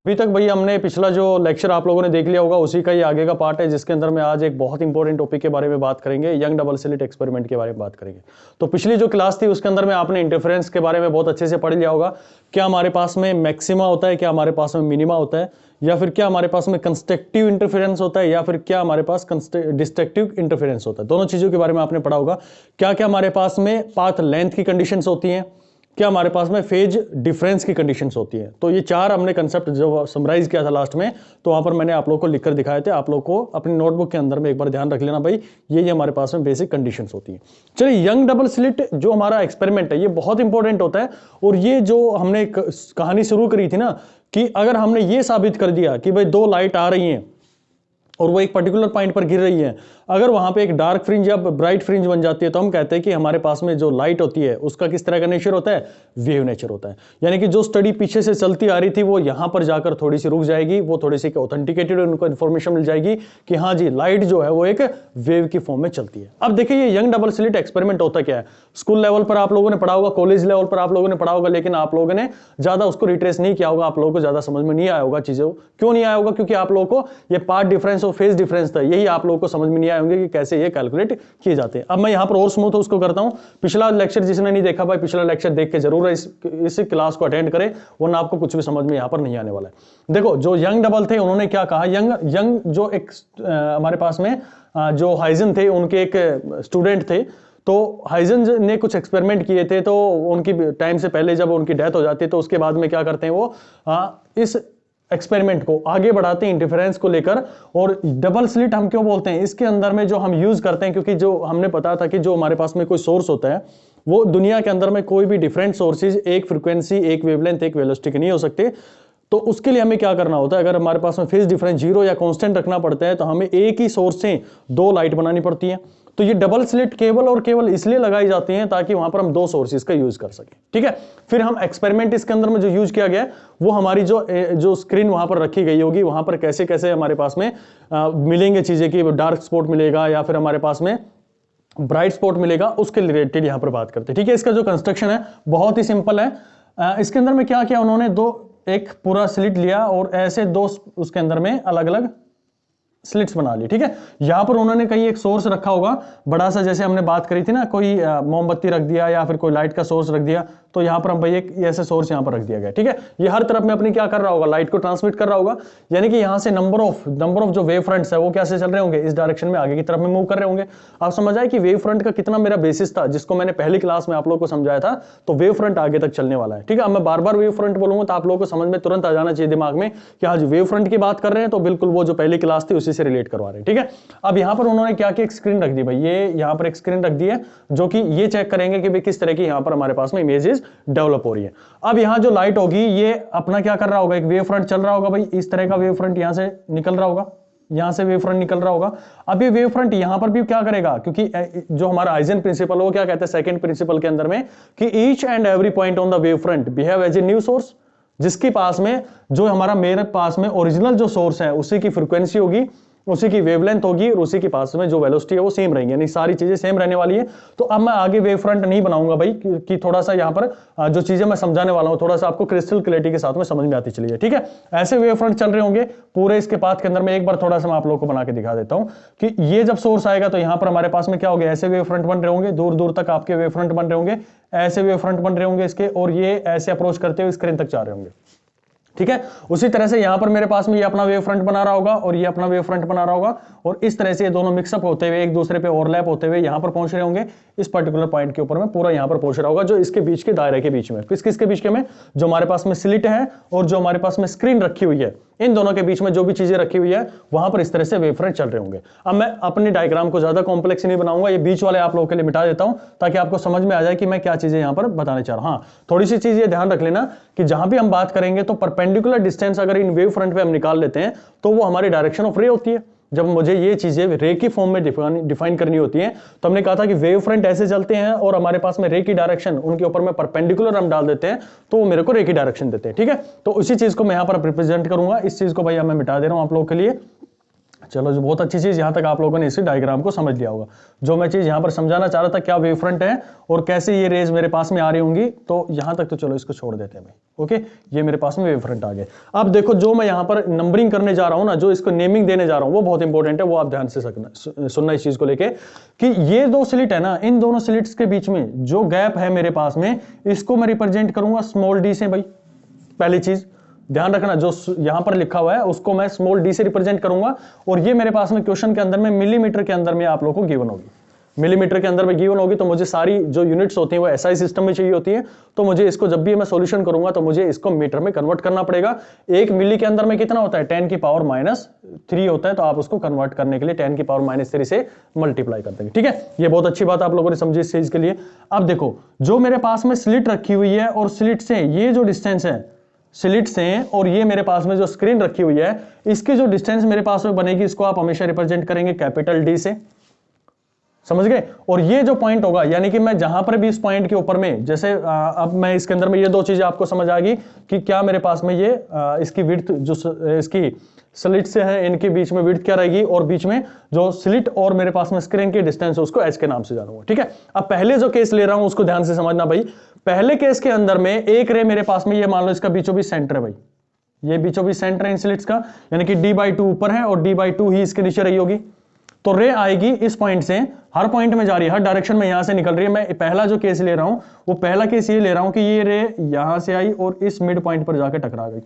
अभी तक भाई हमने पिछला जो लेक्चर आप लोगों ने देख लिया होगा उसी का ही आगे का पार्ट है, जिसके अंदर में आज एक बहुत इंपॉर्टेंट टॉपिक के बारे में बात करेंगे, यंग डबल स्लिट एक्सपेरिमेंट के बारे में बात करेंगे। तो पिछली जो क्लास थी उसके अंदर में आपने इंटरफेरेंस के बारे में बहुत अच्छे से पढ़ लिया होगा। क्या हमारे पास में मैक्सिमा होता है, क्या हमारे पास में मिनिमा होता है, या फिर क्या हमारे पास में कंस्ट्रक्टिव इंटरफेरेंस होता है, या फिर क्या हमारे पास डिस्ट्रक्टिव इंटरफेरेंस होता है। दोनों चीजों के बारे में आपने पढ़ा होगा। क्या क्या हमारे पास में पाथ लेंथ की कंडीशंस होती हैं, क्या हमारे पास में फेज डिफरेंस की कंडीशंस होती है। तो ये चार हमने कंसेप्ट जो समराइज किया था लास्ट में, तो वहां पर मैंने आप लोगों को लिखकर दिखाए थे। आप लोग को अपनी नोटबुक के अंदर में एक बार ध्यान रख लेना भाई, ये हमारे पास में बेसिक कंडीशंस होती है। चलिए, यंग डबल स्लिट जो हमारा एक्सपेरिमेंट है ये बहुत इंपॉर्टेंट होता है। और ये जो हमने कहानी शुरू करी थी ना, कि अगर हमने ये साबित कर दिया कि भाई दो लाइट आ रही हैं और वो एक पर्टिकुलर पॉइंट पर गिर रही है, अगर वहां पे एक डार्क फ्रिंज या ब्राइट फ्रिंज बन जाती है, तो हम कहते हैं कि हमारे पास में जो लाइट होती है उसका किस तरह का नेचर होता है, वेव नेचर होता है। यानी कि जो स्टडी पीछे से चलती आ रही थी वो यहां पर जाकर थोड़ी सी रुक जाएगी, वो थोड़ी सी ऑथेंटिकेटेड उनको इन्फॉर्मेशन मिल जाएगी कि हाँ जी, लाइट जो है वो एक वेव की फॉर्म में चलती है। अब देखिए, ये यंग डबल स्लिट एक्सपेरिमेंट होता क्या है, स्कूल लेवल पर आप लोगों ने पढ़ा होगा, कॉलेज लेवल पर आप लोगों ने पढ़ा होगा, लेकिन आप लोगों ने ज्यादा उसको रिट्रेस नहीं किया होगा, आप लोगों को ज्यादा समझ में नहीं आया होगा चीजें। क्यों नहीं आया होगा? क्योंकि आप लोगों को ये पार्ट डिफरेंस और फेज डिफरेंस था, यही आप लोगों को समझ में नहीं आए होंगे कि कैसे ये कैलकुलेट किए जाते हैं। अब मैं यहां पर और स्मूथ उसको करता हूं। पिछला लेक्चर जिसने नहीं देखा भाई, पिछला लेक्चर देख के जरूर इस क्लास को अटेंड करें, वरना आपको कुछ भी समझ में यहां पर नहीं आने वाला है। देखो, जो यंग डबल थे उन्होंने क्या कहा, यंग जो एक हमारे पास में जो हाइजन थे, उनके एक स्टूडेंट थे। तो हाइजन ने कुछ एक्सपेरिमेंट किए थे, तो उनकी टाइम से पहले जब उनकी डेथ हो जाती है, तो उसके बाद में क्या करते हैं वो इस एक्सपेरिमेंट को आगे बढ़ाते हैं इंटरफेरेंस को लेकर। और डबल स्लिट हम क्यों बोलते हैं, इसके अंदर में जो हम यूज करते हैं, क्योंकि जो हमने पता था कि जो हमारे पास में कोई सोर्स होता है, वो दुनिया के अंदर में कोई भी डिफरेंट सोर्सेज एक फ्रीक्वेंसी, एक वेवलेंथ, एक वेलोसिटी के नहीं हो सकते। तो उसके लिए हमें क्या करना होता है, अगर हमारे पास में फेज डिफरेंस जीरो या कांस्टेंट रखना पड़ता है, तो हमें एक ही सोर्स से दो लाइट बनानी पड़ती है। तो ये डबल स्लिट केवल और केवल इसलिए लगाई जाती हैं ताकि वहां पर हम दो सोर्सेज का यूज कर सकें। ठीक है, फिर हम एक्सपेरिमेंट इसके अंदर में जो यूज किया गया वो हमारी जो स्क्रीन वहां पर रखी गई होगी, वहां पर कैसे कैसे हमारे पास में मिलेंगे चीजें, कि डार्क स्पॉट मिलेगा या फिर हमारे पास में ब्राइट स्पॉट मिलेगा, उसके रिलेटेड यहां पर बात करते हैं। ठीक है, इसका जो कंस्ट्रक्शन है बहुत ही सिंपल है। इसके अंदर में क्या किया उन्होंने, एक पूरा स्लिट लिया और ऐसे दो उसके अंदर में अलग अलग स्लिट्स बना ली। ठीक है, यहां पर उन्होंने कहीं एक सोर्स रखा होगा बड़ा सा, जैसे हमने बात करी थी ना, कोई मोमबत्ती रख दिया या फिर कोई लाइट का सोर्स रख दिया, तो यहां पर हम भाई एक ऐसे सोर्स यहां पर रख दिया गया। ठीक है, ये हर तरफ में अपनी क्या कर रहा होगा, लाइट को ट्रांसमिट कर रहा होगा। यानी कि यहां से नंबर ऑफ जो वेव फ्रंट्स है वो कैसे चल रहे होंगे, इस डायरेक्शन में आगे की तरफ में मूव कर रहे होंगे। आप समझ आए कि वेव फ्रंट का कितना मेरा बेसिस था, जिसको मैंने पहली क्लास में आप लोगों को समझाया था। तो वेव फ्रंट आगे तक चलने वाला है। ठीक है, अब मैं बार बार वेव फ्रंट बोलूंगा तो आप लोगों को समझ में तुरंत आ जाना चाहिए दिमाग में कि आज वेव फ्रंट की बात कर रहे हैं, तो बिल्कुल वो जो पहली क्लास थी उसी से रिलेट करवा रहे हैं। ठीक है, अब यहां पर उन्होंने क्या किया, एक स्क्रीन रख दी भाई, ये यहां पर एक स्क्रीन रख दी है, जो कि ये चेक करेंगे कि भाई किस तरह की यहां पर हमारे पास में इमेजेस डेवलप हो रही है। अब यहां जो लाइट होगी ये अपना क्या कर रहा होगा, एक वेव फ्रंट चल रहा होगा भाई, इस तरह का वेव फ्रंट यहां से निकल रहा होगा, यहां से वेव फ्रंट निकल रहा होगा। अब ये वेव फ्रंट यहां पर भी क्या करेगा, क्योंकि जो हमारा हाइजन प्रिंसिपल वो क्या कहते हैं सेकंड प्रिंसिपल के अंदर में, कि each and every point on the wave front behave as a new source, जिसके पास में जो हमारा मेरे पास में ओरिजिनल जो सोर्स है उसी की फ्रीक्वेंसी होगी, उसी की वेवलेंथ होगी, और उसी के पास में जो वेलोसिटी है वो सेम रहेंगी, यानी सारी चीजें सेम रहने वाली है। तो अब मैं आगे वेव फ्रंट नहीं बनाऊंगा भाई, कि थोड़ा सा यहां पर जो चीजें मैं समझाने वाला हूं थोड़ा सा आपको क्रिस्टल क्लैरिटी के साथ में समझ में आती चली है। ठीक है, ऐसे वेव फ्रंट चल रहे होंगे पूरे इसके पाथ के अंदर में। एक बार थोड़ा सा मैं आप लोगों को बना के दिखा देता हूं कि ये जब सोर्स आएगा तो यहां पर हमारे पास में क्या होगा, ऐसे वेव फ्रंट बन रहे होंगे, दूर दूर तक आपके वेव फ्रंट बन रहे होंगे, ऐसे वेव फ्रंट बन रहे होंगे इसके, और ये ऐसे अप्रोच करते हुए स्क्रीन तक जा रहे होंगे। ठीक है, उसी तरह से यहां पर मेरे पास में ये अपना वेव फ्रंट बना रहा होगा और ये अपना वेव फ्रंट बना रहा होगा, और इस तरह से ये दोनों मिक्सअप होते हुए एक दूसरे पे ओवरलैप होते हुए यहां पर पहुंच रहे होंगे। इस पर्टिकुलर पॉइंट के ऊपर में पूरा यहां पर पहुंच रहा होगा, जो इसके बीच के दायरे के बीच में, किस किस के बीच के में, जो हमारे पास में स्लिट है और जो हमारे पास में स्क्रीन रखी हुई है, इन दोनों के बीच में जो भी चीजें रखी हुई है वहां पर इस तरह से वेव फ्रंट चल रहे होंगे। अब मैं अपनी डायग्राम को ज्यादा कॉम्प्लेक्स नहीं बनाऊंगा, ये बीच वाले आप लोगों के लिए मिटा देता हूं ताकि आपको समझ में आ जाए कि मैं क्या चीजें यहां पर बताने चाह रहा हूं। हाँ, थोड़ी सी चीज ये ध्यान रख लेना कि जहां भी हम बात करेंगे तो परपेंडिकुलर डिस्टेंस अगर इन वेव फ्रंट पे हम निकाल लेते हैं तो वो हमारी डायरेक्शन ऑफ रे होती है। जब मुझे ये चीजें रे की फॉर्म में डिफाइन करनी होती है, तो हमने कहा था कि वेव फ्रंट ऐसे चलते हैं और हमारे पास में रे की डायरेक्शन उनके ऊपर में परपेंडिकुलर हम डाल देते हैं, तो वो मेरे को रे की डायरेक्शन देते हैं। ठीक है, तो उसी चीज को मैं यहां पर रिप्रेजेंट करूंगा। इस चीज को भाई मैं मिटा दे रहा हूं आप लोगों के लिए। चलो, जो बहुत अच्छी चीज यहाँ तक आप लोगों ने इसी डायग्राम को समझ लिया होगा। जो मैं चीज यहाँ पर समझाना चाह रहा था, क्या वेव फ्रंट है और कैसे ये रेज मेरे पास में आ रही होंगी, तो यहाँ तक तो चलो इसको छोड़ देते हैं भाई। ओके, ये मेरे पास में वेव फ्रंट आ गए। अब देखो, जो मैं यहाँ पर नंबरिंग करने जा रहा हूँ ना, जो इसको नेमिंग देने जा रहा हूँ, वो बहुत इंपॉर्टेंट है, वो आप ध्यान से सुनना इस चीज को लेके, कि ये दो स्लिट है ना, इन दोनों स्लिट्स के बीच में जो गैप है मेरे पास में, इसको मैं रिप्रेजेंट करूंगा स्मॉल डी से भाई। पहली चीज ध्यान रखना, जो यहां पर लिखा हुआ है उसको मैं स्मॉल डी से रिप्रेजेंट करूंगा, और ये मेरे पास में क्वेश्चन के अंदर में मिलीमीटर के अंदर में आप लोगों को गिवन होगी, मिलीमीटर के अंदर में गिवन होगी। तो मुझे सारी जो यूनिट्स होती हैं वो एसआई सिस्टम में चाहिए होती है, तो मुझे इसको जब भी मैं सॉल्यूशन करूंगा तो मुझे इसको मीटर में कन्वर्ट करना पड़ेगा। एक मिली के अंदर में कितना होता है, 10 की पावर -3 होता है, तो आप उसको कन्वर्ट करने के लिए 10 की पावर -3 से मल्टीप्लाई कर देंगे। ठीक है, ये बहुत अच्छी बात आप लोगों ने समझी इस चीज के लिए। अब देखो, जो मेरे पास में स्लिट रखी हुई है और स्लिट से ये जो डिस्टेंस है, स्लिट से और ये मेरे पास में जो स्क्रीन रखी हुई है, इसकी जो डिस्टेंस मेरे पास में बनेगी, इसको आप हमेशा रिप्रेजेंट करेंगे कैपिटल डी से। समझ गए? और ये जो पॉइंट होगा, यानी कि मैं जहां पर भी इस पॉइंट के ऊपर में, जैसे अब मैं इसके अंदर में ये दो चीजें आपको समझ आ गई कि क्या मेरे पास में ये इसकी विड्थ जो इसकी स्लिट से है, इनके बीच में विड्थ क्या रहेगी, और बीच में जो स्लिट और मेरे पास में स्क्रीन की डिस्टेंस है उसको एच के नाम से जानूंगा। ठीक है, अब पहले जो केस ले रहा हूं उसको ध्यान से समझना भाई। पहले केस के अंदर में एक रे मेरे पास में, ये मान लो इसका बीचों बीच सेंटर है भाई, ये बीचों बीच सेंटर है इन स्लिट्स का, यानी कि d/2 ऊपर है और d/2 ही इसके नीचे रही होगी। तो रे आएगी इस पॉइंट से, हर पॉइंट में जा रही है, हर डायरेक्शन में यहां से निकल रही है। मैं पहला जो केस ले रहा हूं, वो पहला केस ये ले रहा हूं कि ये रे यहां से आई और इस मिड पॉइंट पर जाकर टकरा गई।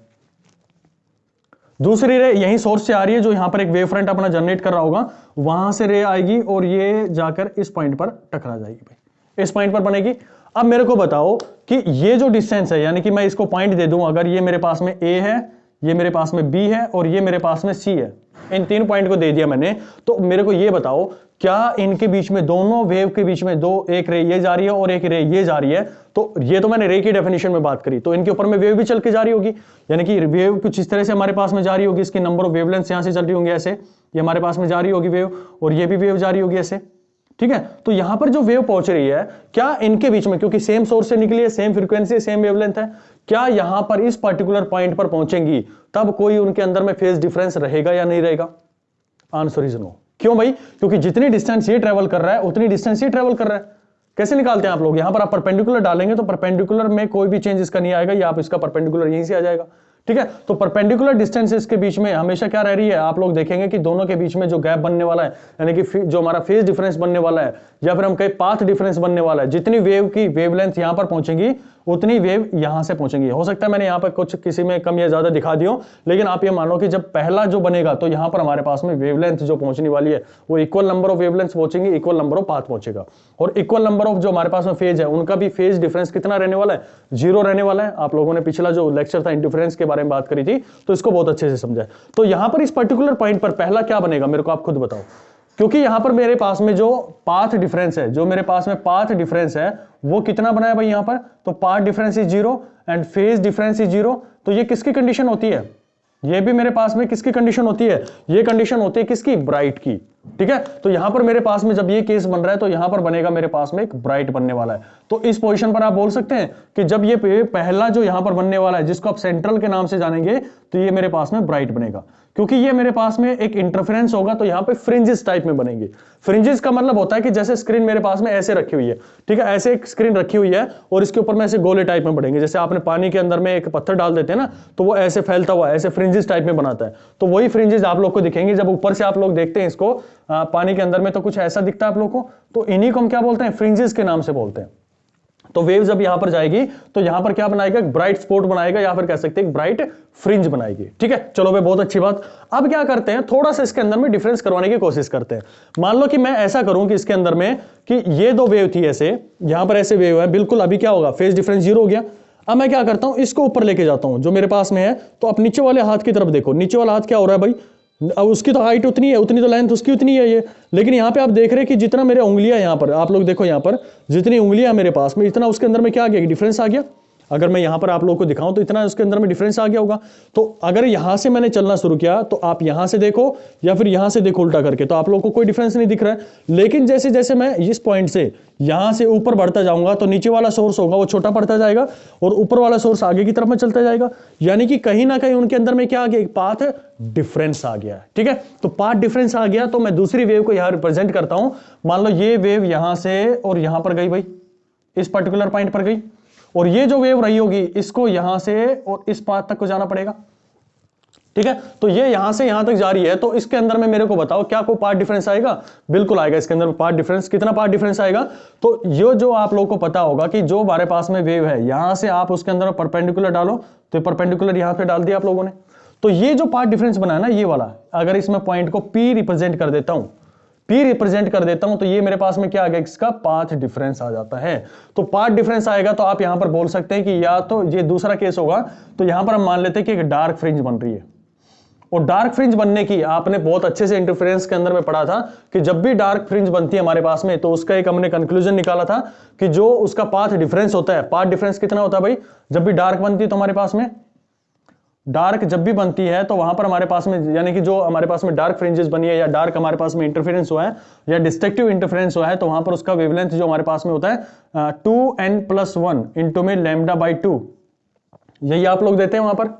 दूसरी रे यही सोर्स से आ रही है, जो यहां पर एक वेव फ्रंट अपना जनरेट कर रहा होगा, वहां से रे आएगी और ये जाकर इस पॉइंट पर टकरा जाएगी भाई, इस पॉइंट पर बनेगी। अब मेरे को बताओ कि ये जो डिस्टेंस है, यानी कि मैं इसको पॉइंट दे दूं, अगर ये मेरे पास में ए है, ये मेरे पास में बी है और ये मेरे पास में सी है, इन तीन पॉइंट को दे दिया मैंने, तो मेरे को ये बताओ, क्या इनके बीच में, दोनों वेव के बीच में, दो एक रे ये जा रही है और एक रे ये जा रही है, तो ये तो मैंने रे की डेफिनेशन में बात करी, तो इनके ऊपर में वेव भी चल के जा रही होगी, यानी कि वेव कुछ इस तरह से हमारे पास में जा रही होगी, इसकी नंबर ऑफ वेवलेंथ यहां से चल रही होंगी ऐसे, ये हमारे पास में जा रही होगी वेव, और ये भी वेव जा रही होगी ऐसे। ठीक है, तो यहां पर जो वेव पहुंच रही है, क्या इनके बीच में, क्योंकि सेम सोर्स से निकली है, सेम फ्रीक्वेंसी, सेम वेवलेंथ है, क्या यहां पर इस पर्टिकुलर पॉइंट पर पहुंचेंगी तब कोई उनके अंदर में फेज डिफरेंस रहेगा या नहीं रहेगा? Answer is no. क्यों भाई? क्योंकि जितनी डिस्टेंस ये ट्रेवल कर रहा है उतनी डिस्टेंस ये ट्रेवल कर रहा है। कैसे निकालते हैं आप लोग? यहां पर आप परपेंडिकुलर डालेंगे तो परपेंडिकुलर में कोई भी चेंज इसका नहीं आएगा, या आप इसका परपेंडिकुलर यहीं से आ जाएगा। ठीक है, तो परपेंडिकुलर डिस्टेंसेस के बीच में हमेशा क्या रह रही है, आप लोग देखेंगे कि दोनों के बीच में जो गैप बनने वाला है, यानी कि जो हमारा फेज डिफरेंस बनने वाला है, या फिर हम कहें पाथ डिफरेंस बनने वाला है, जितनी वेव की वेवलेंथ यहां पर पहुंचेगी उतनी वेव यहां से पहुंचेंगी। हो सकता है मैंने यहां पर कुछ किसी में कम या ज्यादा दिखा दियो, लेकिन आप ये मानो कि जब पहला जो बनेगा तो यहां पर हमारे पास में वेवलेंथ जो पहुंचने वाली है वो इक्वल नंबर ऑफ वेवलेंथ पहुंचेंगी, इक्वल नंबर ऑफ पाथ पहुंचेगा, और इक्वल नंबर ऑफ जो हमारे पास में फेज है उनका भी फेज डिफरेंस कितना रहने वाला है, 0 रहने वाला है। आप लोगों ने पिछला जो लेक्चर था इंडिफरेंस के बारे में बात करी थी, तो इसको बहुत अच्छे से समझा है। तो यहां पर इस पर्टिकुलर पॉइंट पर पहला क्या बनेगा, मेरे को आप खुद बताओ, क्योंकि यहां पर मेरे पास में जो पाथ डिफरेंस है, जो मेरे पास में पाथ डिफरेंस है वो कितना बना है भाई यहां पर, तो path difference is 0 and phase difference is 0। तो ये किसकी कंडीशन होती है, ये भी मेरे पास में किसकी कंडीशन होती है, ये कंडीशन होती है किसकी, ब्राइट की। ठीक है, तो यहां पर मेरे पास में जब ये केस बन रहा है तो यहां पर बनेगा मेरे पास में एक ब्राइट बनने वाला है। तो इस पोजीशन पर आप बोल सकते हैं कि जब ये पहला जो यहां पर बनने वाला है, जिसको आप सेंट्रल के नाम से जानेंगे, तो ये मेरे पास में ब्राइट बनेगा, क्योंकि ये मेरे पास में एक इंटरफेरेंस होगा, तो यहां पे फ्रिंजेस टाइप में बनेंगे। फ्रिंजेस का मतलब होता है कि जैसे स्क्रीन मेरे पास में ऐसे रखी हुई है, ठीक है, ऐसे एक स्क्रीन रखी हुई है और इसके ऊपर में ऐसे गोले टाइप में बढ़ेंगे, जैसे आपने पानी के अंदर में एक पत्थर डाल देते हैं ना, तो वो ऐसे फैलता हुआ ऐसे फ्रिंजेस टाइप में बनाता है। तो वही फ्रिंजेस आप लोग को दिखेंगे जब ऊपर से आप लोग देखते हैं इसको पानी के अंदर में, तो कुछ ऐसा दिखता है आप लोग को, तो इन्हीं को हम क्या बोलते हैं, फ्रिंजेस के नाम से बोलते हैं। तो वेव जब यहां पर जाएगी तो यहां पर क्या बनाएगा, एक ब्राइट स्पॉट बनाएगा, या फिर कह सकते हैं एक ब्राइट फ्रिंज बनाएगी। ठीक है, चलो भाई, बहुत अच्छी बात। अब क्या करते हैं, थोड़ा सा इसके अंदर में डिफरेंस करवाने की कोशिश करते हैं। मान लो कि मैं ऐसा करूं कि इसके अंदर में कि ये दो वेव थी ऐसे, यहां पर ऐसे वेव है, बिल्कुल अभी क्या होगा, फेज डिफरेंस 0 हो गया। अब मैं क्या करता हूं, इसको ऊपर लेके जाता हूं जो मेरे पास में है, तो आप नीचे वाले हाथ की तरफ देखो, नीचे वाला हाथ क्या हो रहा है भाई, अब उसकी तो हाइट उतनी है, उतनी तो लेंथ उसकी उतनी है ये, लेकिन यहाँ पे आप देख रहे हैं कि जितना मेरे उंगलियां यहाँ पर, आप लोग देखो यहाँ पर जितनी उंगलियां मेरे पास में, इतना उसके अंदर में क्या आ गया, डिफरेंस आ गया। अगर मैं यहां पर आप लोगों को दिखाऊं तो इतना उसके अंदर में डिफरेंस आ गया होगा। तो अगर यहां से मैंने चलना शुरू किया तो आप यहां से देखो या फिर यहां से देखो उल्टा करके, तो आप लोगों को कोई डिफरेंस नहीं दिख रहा है। लेकिन जैसे जैसे मैं इस पॉइंट से यहां से ऊपर बढ़ता जाऊंगा तो नीचे वाला सोर्स होगा वो छोटा पड़ता जाएगा और ऊपर वाला सोर्स आगे की तरफ में चलता जाएगा। यानी कि कहीं ना कहीं उनके अंदर में क्या आ गया, एक पाथ डिफरेंस आ गया है। ठीक है, तो पाथ डिफरेंस आ गया तो मैं दूसरी वेव को यहां रिप्रेजेंट करता हूं। मान लो ये वेव यहां से और यहां पर गई भाई, इस पर्टिकुलर पॉइंट पर गई, और ये जो वेव रही होगी इसको यहां से और इस पाथ तक को जाना पड़ेगा। ठीक है, तो ये यहां से यहां तक जा रही है, तो इसके अंदर में मेरे को बताओ क्या कोई पार्ट डिफरेंस आएगा? बिल्कुल आएगा इसके अंदर पार्ट डिफरेंस। कितना पार्ट डिफरेंस आएगा? तो ये जो आप लोगों को पता होगा कि जो हमारे पास में वेव है यहां से आप उसके अंदर परपेंडिकुलर डालो, तो परपेंडिकुलर यहां पे डाल दिया आप लोगों ने। तो ये जो पार्ट डिफरेंस बना है ना ये वाला, अगर इसमें पॉइंट को P रिप्रेजेंट कर देता हूं, P रिप्रेजेंट कर देता हूं, तो ये मेरे पास में क्या आ गया, इसका पाथ डिफरेंस आ जाता है। तो पाथ डिफरेंस आएगा तो आप यहां पर बोल सकते हैं कि या तो ये दूसरा केस होगा, तो यहां पर हम मान लेते हैं कि एक डार्क फ्रिंज बन रही है, और डार्क फ्रिंज बनने की आपने बहुत अच्छे से इंटरफेरेंस के अंदर में पढ़ा था कि जब भी डार्क फ्रिंज बनती है हमारे पास में तो उसका एक हमने कंक्लूजन निकाला था कि जो उसका पाथ डिफरेंस होता है, पाथ डिफरेंस कितना होता है भाई, जब भी डार्क बनती है तो हमारे पास में डार्क जब भी बनती है तो वहां पर हमारे पास में, यानी कि जो हमारे पास में डार्क फ्रिंजेस बनी है या डार्क हमारे पास में इंटरफेरेंस हुआ है या डिस्ट्रक्टिव इंटरफेरेंस हुआ है, तो वहां पर उसका वेवलेंथ जो हमारे पास में होता है 2n+1 इंटू में λ/2, यही आप लोग देते हैं वहां पर।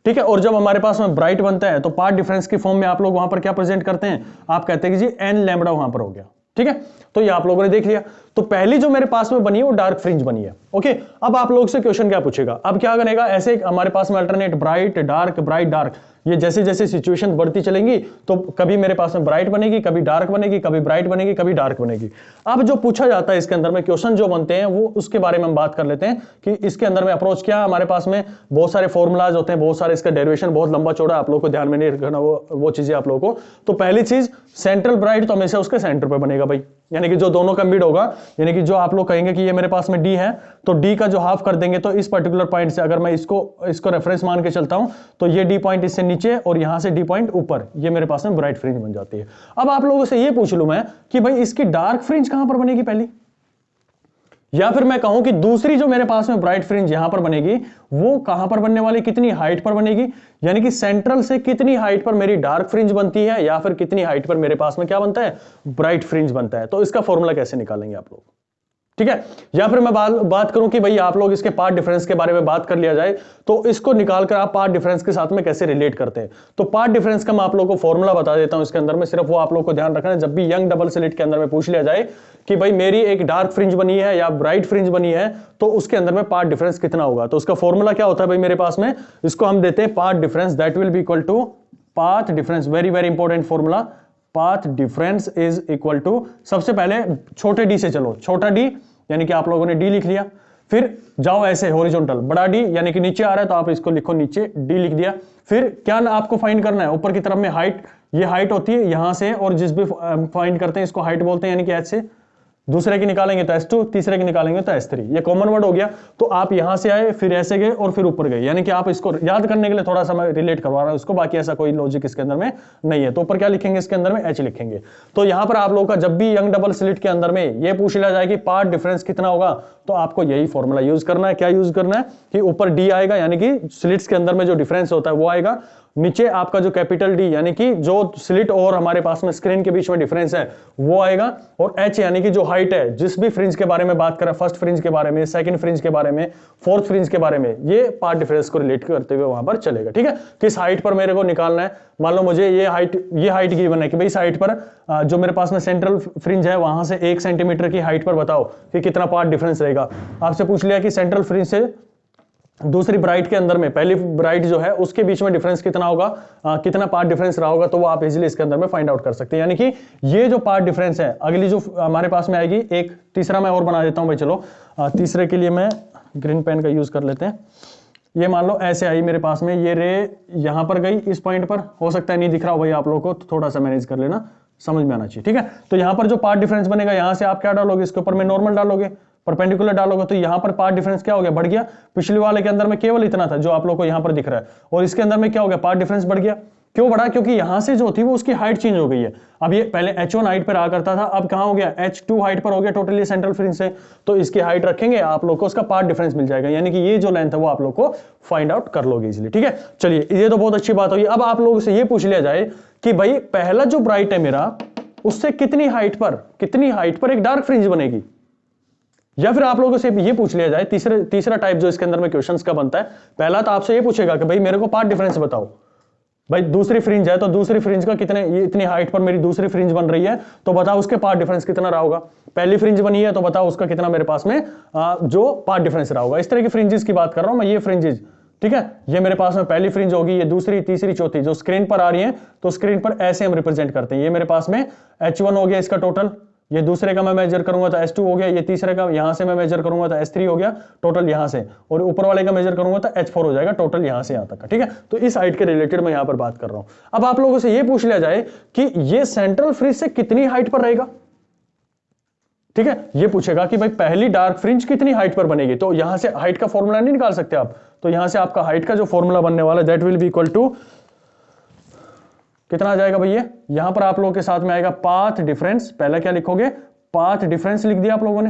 ठीक है, और जब हमारे पास में ब्राइट बनता है तो पार्ट डिफरेंस की फॉर्म में आप लोग वहां पर क्या प्रेजेंट करते हैं, आप कहते हैं कि जी n λ वहां पर हो गया। ठीक है, तो ये आप लोगों ने देख लिया। तो पहली जो मेरे पास में बनी है वो डार्क फ्रिंज बनी है। ओके, अब आप लोग से क्वेश्चन क्या पूछेगा, अब क्या करेगा, ऐसे हमारे पास में अल्टरनेट ब्राइट डार्क, ये जैसे जैसे सिचुएशन बढ़ती चलेंगी तो कभी मेरे पास में ब्राइट बनेगी, कभी डार्क बनेगी, कभी ब्राइट बनेगी, कभी डार्क बनेगी। अब जो पूछा जाता है इसके अंदर में क्वेश्चन जो बनते हैं वो उसके बारे में हम बात कर लेते हैं कि इसके अंदर में अप्रोच क्या, हमारे पास में बहुत सारे फॉर्मुलाज होते हैं, बहुत सारे, इसका डेरिवेशन बहुत लंबा चौड़ा, आप लोग को ध्यान में नहीं रखना वो चीजें आप लोगों को। तो पहली चीज सेंट्रल ब्राइट तो हमेशा उसके सेंटर पर बनेगा भाई, यानी कि जो दोनों का मिड होगा, यानी कि जो आप लोग कहेंगे कि ये मेरे पास में डी है तो डी का जो हाफ कर देंगे, तो इस पर्टिकुलर पॉइंट से अगर मैं इसको रेफरेंस मान के चलता हूं तो ये डी पॉइंट इससे नीचे और यहां से डी पॉइंट ऊपर, ये मेरे पास में ब्राइट फ्रिंज बन जाती है। अब आप लोगों से ये पूछ लूं मैं कि भाई इसकी डार्क फ्रिंज कहां पर बनेगी पहली, या फिर मैं कहूं कि दूसरी जो मेरे पास में ब्राइट फ्रिंज यहां पर बनेगी वो कहां पर बनने वाली, कितनी हाइट पर बनेगी, यानी कि सेंट्रल से कितनी हाइट पर मेरी डार्क फ्रिंज बनती है या फिर कितनी हाइट पर मेरे पास में क्या बनता है, ब्राइट फ्रिंज बनता है। तो इसका फॉर्मूला कैसे निकालेंगे आप लोग, ठीक है। या फिर मैं बात करूं कि भाई आप लोग इसके पार्ट डिफरेंस के बारे में बात कर लिया जाए, तो इसको निकालकर आप पार्ट डिफरेंस के साथ में कैसे रिलेट करते हैं। तो पार्ट डिफरेंस का मैं आप लोगों को फॉर्मूला बता देता हूं इसके अंदर में, सिर्फ वो आप लोग को ध्यान रखना है जब भी यंग डबल स्लिट के अंदर में पूछ लिया जाए कि भाई मेरी एक डार्क फ्रिंज बनी है या ब्राइट फ्रिंज बनी है तो उसके अंदर में पार्ट डिफरेंस कितना होगा। तो उसका फॉर्मूला क्या होता है भाई मेरे पास में, इसको हम देते हैं part difference, that will be equal to path difference, very very important formula, path difference is equal to, सबसे पहले छोटे डी से चलो, छोटा डी यानी कि आप लोगों ने डी लिख लिया, फिर जाओ ऐसे हॉरिजॉन्टल, बड़ा डी यानी कि नीचे आ रहा है तो आप इसको लिखो नीचे, डी लिख दिया। फिर क्या आपको फाइंड करना है, ऊपर की तरफ में हाइट, ये हाइट होती है यहां से, और जिस भी फाइंड करते हैं इसको हाइट बोलते हैं, यानी कि एच से, दूसरे की निकालेंगे तो S2, तीसरे की निकालेंगे तो S3, ये कॉमन वर्ड हो गया। तो आप यहां से आए फिर ऐसे गए और फिर ऊपर गए, यानी कि आप इसको याद करने के लिए थोड़ा सा मैं रिलेट करवा रहा हूं इसको, बाकी ऐसा कोई लॉजिक इसके अंदर में नहीं है। तो ऊपर क्या लिखेंगे इसके अंदर में, H लिखेंगे। तो यहां पर आप लोगों का जब भी यंग डबल स्लिट के अंदर में ये पूछ लिया जाए कि पार्ट डिफरेंस कितना होगा, तो आपको यही फॉर्मूला यूज करना है। क्या यूज करना है कि ऊपर डी आएगा यानी कि स्लिट्स के अंदर में जो डिफरेंस होता है वो आएगा, नीचे आपका जो कैपिटल डी यानी कि जो स्लिट और हमारे पास में स्क्रीन के बीच में डिफरेंस है वो आएगा, और एच यानी कि जो हाइट है, जिस भी फ्रिंज के बारे में बात करें, फर्स्ट फ्रिंज के बारे में, सेकंड फ्रिंज के बारे में, फोर्थ फ्रिंज के बारे में, ये पार्ट डिफरेंस को रिलेट करते हुए वहां पर चलेगा। ठीक है, किस हाइट पर मेरे को निकालना है, मान लो मुझे ये हाइट गिवन है कि भाई इस हाइट पर जो मेरे पास में सेंट्रल फ्रिंज है वहां से 1 सेंटीमीटर की हाइट पर बताओ कि कितना पार्ट डिफरेंस रहेगा। आपसे पूछ लिया कि सेंट्रल फ्रिंज से दूसरी ब्राइट के अंदर में पहली ब्राइट जो है उसके बीच में डिफरेंस कितना होगा, कितना पार्ट डिफरेंस रहा होगा, तो वो आप इजीली इसके अंदर में फाइंड आउट कर सकते हैं। यानी कि ये जो पार्ट डिफरेंस है, अगली जो हमारे पास में आएगी, एक तीसरा मैं और बना देता हूं भाई, चलो तीसरे के लिए मैं ग्रीन पेन का यूज कर लेते हैं। ये मान लो ऐसे आई मेरे पास में, ये रे यहां पर गई इस पॉइंट पर, हो सकता है नहीं दिख रहा हो भाई आप लोगों को, तो थोड़ा सा मैनेज कर लेना, समझ में आना चाहिए। ठीक है, तो यहां पर जो पार्ट डिफरेंस बनेगा, यहां से आप क्या डालोगे, इसके ऊपर में नॉर्मल डालोगे, परपेंडिकुलर डालोगे, तो यहां पर पार्ट डिफरेंस क्या हो गया, बढ़ गया। पिछले वाले के अंदर में केवल इतना था जो आप लोगों को यहां पर दिख रहा है, और इसके अंदर में क्या हो गया, पार्ट डिफरेंस बढ़ गया। क्यों बढ़ा? क्योंकि यहां से जो थी वो उसकी हाइट चेंज हो गई है। अब ये पहले h1 हाइट पर आ करता था, अब कहां हो गया? h2 हाइट पर हो गया टोटली सेंट्रल फ्रिंज से। तो इसकी हाइट रखेंगे, आप लोग को उसका पार्ट डिफरेंस मिल जाएगा, यानी कि ये जो लेंथ है वो आप लोग को फाइंड आउट कर लोगे इजीली। ठीक है, चलिए ये तो बहुत अच्छी बात होगी। अब आप लोगों से ये पूछ लिया जाए कि भाई पहला जो ब्राइट है मेरा, उससे कितनी हाइट पर एक डार्क फ्रिंज बनेगी, या फिर आप लोगों से ये पूछ लिया जाए, तीसरा टाइप जो इसके अंदर में क्वेश्चंस का बनता है, पहला तो आपसे ये पूछेगा कि भाई मेरे को पार्ट डिफरेंस बताओ। भाई दूसरी फ्रिंज है तो दूसरी फ्रिंज का कितने, ये इतनी हाइट पर मेरी दूसरी फ्रिंज बन रही है, तो बताओ उसके पार्ट डिफरेंस कितना रहा होगा। पहली फ्रिंज बनी है तो बताओ उसका कितना मेरे पास में जो पार्ट डिफरेंस रहा होगा। इस तरह की फ्रिंजेस की बात कर रहा हूं मैं, ये फ्रिंजेस। ठीक है, ये मेरे पास में पहली फ्रिंज होगी, ये दूसरी, तीसरी, चौथी जो स्क्रीन पर आ रही है, तो स्क्रीन पर ऐसे हम रिप्रेजेंट करते हैं। ये मेरे पास में h1 हो गया इसका टोटल, ये दूसरे का मैं मेजर करूंगा तो h2 हो गया, ये तीसरे का यहां से मैं मेजर करूंगा तो h3 हो गया टोटल यहां से, और ऊपर वाले का मेजर करूंगा तो h4 हो जाएगा टोटल यहां से यहां तक का। ठीक है, तो इस हाइट के रिलेटेड मैं यहां पर बात कर रहा हूं। अब आप लोगों से ये पूछ लिया जाए कि ये सेंट्रल फ्रिंज से कितनी हाइट पर रहेगा। ठीक है, ये पूछेगा कि भाई पहली डार्क फ्रिंज कितनी हाइट पर बनेगी, तो यहां से हाइट का फॉर्मूला नहीं निकाल सकते आप, तो यहां से आपका हाइट का जो फॉर्मूला बनने वाला है that will be equal to कितना आ जाएगा भैया, यहां पर आप लोगों के साथ में आएगा पाथ डिफरेंस। पहला क्या लिखोगे? पाथ डिफरेंस लिख दिया आप लोगों ने,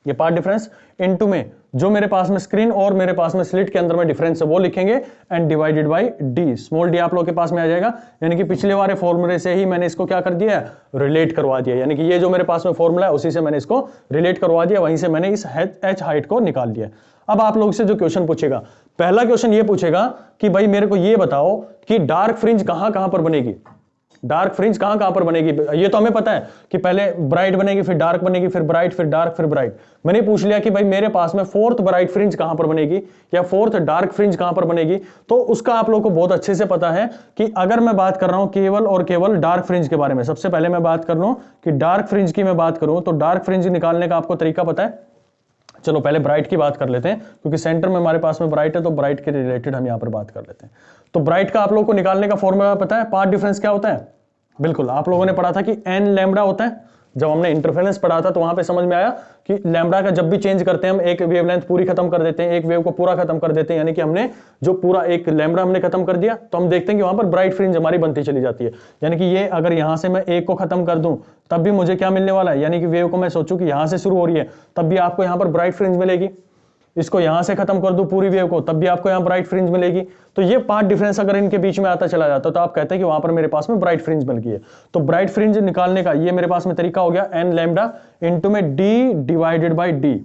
ये पाथ डिफरेंस इनटू में जो मेरे पास में स्क्रीन और मेरे पास में स्लिट के अंदर में डिफरेंस है वो लिखेंगे, and divided by D, small D आप लोगों के पास में आ जाएगा। यानी कि पिछले वाले फॉर्मूले से ही मैंने इसको क्या कर दिया है, रिलेट करवा दिया, यानी कि ये जो मेरे पास में फॉर्मूला है उसी से मैंने इसको रिलेट करवा दिया, वहीं से मैंने इस h हाइट को निकाल लिया। अब आप लोग से जो क्वेश्चन पूछेगा, पहला क्वेश्चन ये पूछेगा कि भाई मेरे को ये बताओ कि डार्क फ्रिंज कहां कहां पर बनेगी, डार्क फ्रिंज कहां कहां पर बनेगी। ये तो हमें पता है कि पहले ब्राइट बनेगी, फिर डार्क बनेगी, फिर ब्राइट, फिर डार्क, फिर ब्राइट। मैंने पूछ लिया कि भाई मेरे पास में फोर्थ ब्राइट फ्रिंज कहां पर बनेगी या फोर्थ डार्क फ्रिंज कहां पर बनेगी, तो उसका आप लोगों को बहुत अच्छे से पता है कि अगर मैं बात कर रहा हूं केवल और केवल डार्क फ्रिंज के बारे में, सबसे पहले मैं बात कर रहा हूं कि डार्क फ्रिंज की मैं बात करूं तो डार्क फ्रिंज निकालने का आपको तरीका पता है। चलो पहले ब्राइट की बात कर लेते हैं, क्योंकि सेंटर में हमारे पास में ब्राइट है, तो ब्राइट के रिलेटेड हम यहां पर बात कर लेते हैं। तो ब्राइट का आप लोगों को निकालने का फॉर्मूला पता है, पाथ डिफरेंस क्या होता है? बिल्कुल, आप लोगों ने पढ़ा था कि n लैम्बडा होता है, जब हमने इंटरफेरेंस पढ़ा था तो वहां पे समझ में आया कि लैम्बडा का जब भी चेंज करते हैं हम, एक वेवलेंथ पूरी खत्म कर देते हैं, एक वेव को पूरा खत्म कर देते हैं, यानी कि हमने जो पूरा एक लैम्बडा हमने खत्म कर दिया, तो हम देखते हैं कि वहां पर ब्राइट फ्रिंज हमारी बनती चली जाती है। यानी कि ये अगर यहां से मैं एक को खत्म कर दूं तब भी मुझे क्या मिलने वाला है, यानी कि वेव को मैं सोचूं कि यहां से शुरू हो रही है तब भी आपको यहां पर ब्राइट फ्रिंज मिलेगी, इसको यहां से खत्म कर दूं पूरी वेव को तब भी आपको यहां ब्राइट फ्रिंज मिलेगी। तो ये पार्ट डिफरेंस अगर इनके बीच में आता चला जाता तो आप कहते हैं कि वहां पर मेरे पास में ब्राइट फ्रिंज मिल गई है। तो ब्राइट फ्रिंज निकालने का ये मेरे पास में तरीका हो गया n लैम्बडा इनटू में d डिवाइडेड बाय d।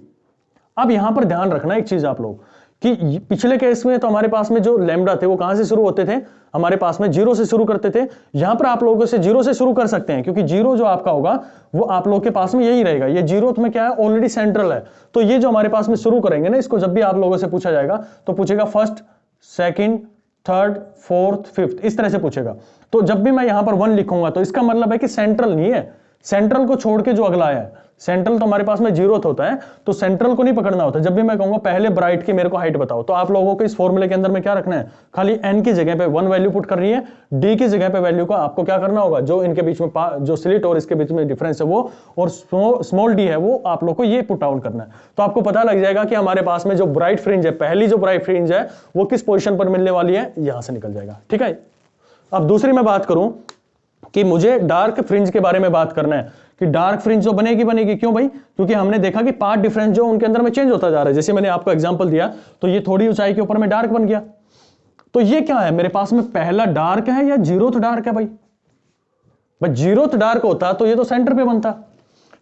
अब यहां पर ध्यान रखना एक चीज आप लोग कि पिछले केस में तो हमारे पास में जो लैम्बडा थे वो कहां से शुरू होते थे, हमारे पास में जीरो से शुरू करते थे। यहां पर आप लोगों से जीरो से शुरू कर सकते हैं, क्योंकि जीरो जो आपका होगा वो आप लोगों के पास में यही रहेगा। ये जीरो में क्या है, ऑलरेडी सेंट्रल है, तो ये जो हमारे पास में शुरू करेंगे ना, इसको जब भी आप लोगों से पूछा जाएगा तो पूछेगा first, second, third, fourth, fifth, इस तरह से पूछेगा। तो जब भी मैं यहां पर 1 लिखूंगा तो इसका मतलब है कि सेंट्रल नहीं है, सेंट्रल को छोड़ के जो अगला आया है, सेंट्रल तो हमारे पास में जीरो होता है, तो सेंट्रल को नहीं पकड़ना होता। जब भी मैं कहूंगा पहले ब्राइट की मेरे को हाइट बताओ, तो आप लोगों को इस फॉर्मूले के अंदर में क्या रखना है, खाली n की जगह पे 1 वैल्यू पुट करनी है, d की जगह पे वैल्यू को आपको क्या करना होगा, जो इनके बीच में जो स्लिट और इसके बीच में डिफरेंस है वो, और स्मॉल d है वो आप लोग को ये पुट आउट करना है। तो आपको पता लग जाएगा कि हमारे पास में जो ब्राइट फ्रिंज है, पहली जो ब्राइट फ्रिंज है वो किस पोजिशन पर मिलने वाली है, यहां से निकल जाएगा। ठीक है, अब दूसरी मैं बात करूं कि मुझे डार्क फ्रिंज के बारे में बात करना है कि डार्क फ्रिंज जो बनेगी, क्यों भाई, क्योंकि हमने देखा कि पार्ट डिफरेंस जो उनके अंदर में चेंज होता जा रहा है। जैसे मैंने आपको एग्जांपल दिया, तो ये थोड़ी ऊंचाई के ऊपर में डार्क बन गया, तो ये क्या है मेरे पास में, पहला डार्क है या जीरोथ डार्क है? भाई जीरोथ डार्क होता तो ये तो सेंटर पे बनता,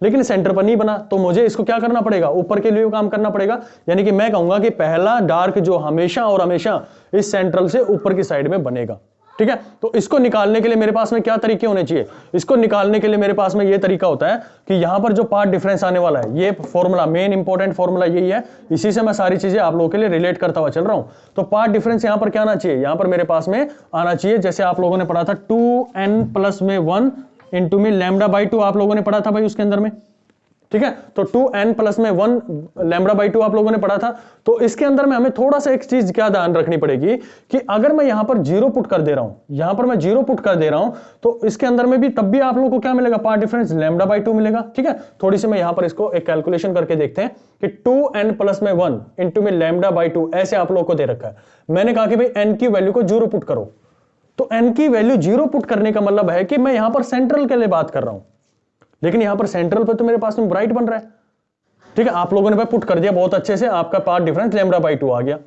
लेकिन सेंटर पर नहीं बना, तो मुझे इसको क्या करना पड़ेगा, ऊपर के लिए काम करना पड़ेगा। यानी कि मैं कहूंगा कि पहला डार्क जो हमेशा और हमेशा इस सेंट्रल से ऊपर की साइड में बनेगा। ठीक है, तो इसको निकालने के लिए मेरे पास में क्या तरीके होने चाहिए, इसको निकालने के लिए मेरे पास में ये तरीका होता है कि यहां पर जो पार्ट डिफरेंस आने वाला है, ये फॉर्मूला मेन इंपॉर्टेंट फॉर्मूला यही है, इसी से मैं सारी चीजें आप लोगों के लिए रिलेट करता हुआ चल रहा हूं। तो पार्ट डिफरेंस यहां पर क्या आना चाहिए, यहां पर मेरे पास में आना चाहिए, जैसे आप लोगों ने पढ़ा था 2n प्लस में 1 इंटू में लैम्बडा बाई 2 आप लोगों ने पढ़ा था भाई उसके अंदर में। ठीक है, तो 2n प्लस में 1 लैम्बडा बाई 2 आप लोगों ने पढ़ा था। तो इसके अंदर में हमें थोड़ा सा एक चीज क्या ध्यान रखनी पड़ेगी कि अगर मैं यहां पर जीरो पुट कर दे रहा हूं, यहां पर मैं जीरो पुट कर दे रहा हूं, तो इसके अंदर में भी तब भी आप लोगों को क्या मिलेगा, पार्ट डिफरेंस लैम्बडा बाई 2 मिलेगा। ठीक है, थोड़ी सी मैं यहां पर इसको एक कैलकुलेशन करके देखते हैं कि 2n प्लस में 1 इंटू में लैम्बडा बाई 2 ऐसे आप लोगों को दे रखा है। मैंने कहा कि भाई n की वैल्यू को जीरो पुट करो, तो n की वैल्यू 0 पुट करने का मतलब है कि मैं यहां पर सेंट्रल के लिए बात कर रहा हूं, लेकिन यहां पर सेंट्रल पे तो मेरे पास में ब्राइट बन रहा है। ठीक है, आप लोगों ने भाई पुट कर दिया बहुत अच्छे से, आपका पाथ डिफरेंस λ/2 आ गया।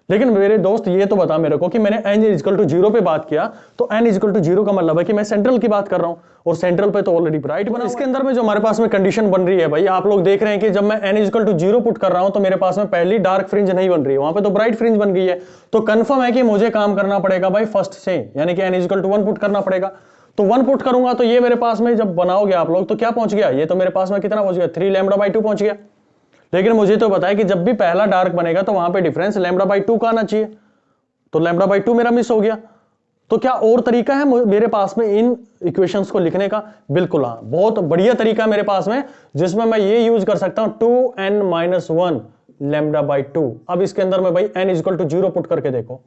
लेकिन मेरे दोस्त ये तो बता मेरे को कि मैंने n = 0 पे बात किया, तो n = 0 का मतलब है कि मैं सेंट्रल की बात कर रहा हूं, और सेंट्रल पे तो ऑलरेडी ब्राइट बना। इसके अंदर में जो हमारे पास में कंडीशन बन रही है भाई, आप लोग देख रहे हैं कि जब मैं n = 0 पुट कर रहा हूं तो मेरे पास में पहली डार्क फ्रिंज नहीं बन रही है, वहां पे तो ब्राइट फ्रिंज बन गई है। तो कंफर्म है कि मुझे काम करना पड़ेगा भाई फर्स्ट से, यानी कि n = 1 पुट करना पड़ेगा। तो 1 पुट करूंगा तो ये मेरे पास में जब बनाओगे आप लोग तो क्या पहुंच गया, ये तो मेरे पास में कितना पहुंच गया, 3 λ/2 पहुंच गया। लेकिन मुझे तो पता है कि जब भी पहला डार्क बनेगा तो वहां पे डिफरेंस λ/2 का आना चाहिए, तो λ/2 मेरा मिस हो गया। तो क्या और तरीका है मेरे पास में इन इक्वेशंस को लिखने का? बिल्कुल हाँ, बहुत बढ़िया तरीका है मेरे पास में, जिसमें मैं ये यूज कर सकता हूं 2n-1 λ/2। अब इसके अंदर में भाई n = 0 पुट करके देखो,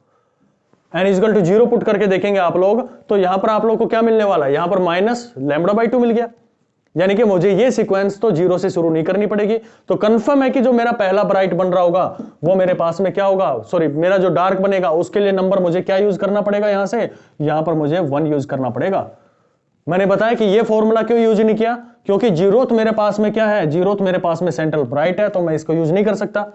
n = 0 पुट करके देखेंगे आप लोग, तो यहां पर आप लोग को क्या मिलने वाला है, यहां पर -λ/2 मिल गया। यानी कि मुझे ये सीक्वेंस तो 0 से शुरू नहीं करनी पड़ेगी। तो कंफर्म है कि जो मेरा पहला ब्राइट बन रहा होगा वो मेरे पास में क्या होगा, सॉरी मेरा जो डार्क बनेगा उसके लिए नंबर मुझे क्या यूज करना पड़ेगा, यहां से यहां पर मुझे 1 यूज करना पड़ेगा। मैंने बताया कि ये फॉर्मूला क्यों यूज नहीं किया, क्योंकि 0th मेरे पास में क्या है, 0th मेरे पास में सेंट्रल ब्राइट है, तो मैं इसको यूज नहीं कर सकता।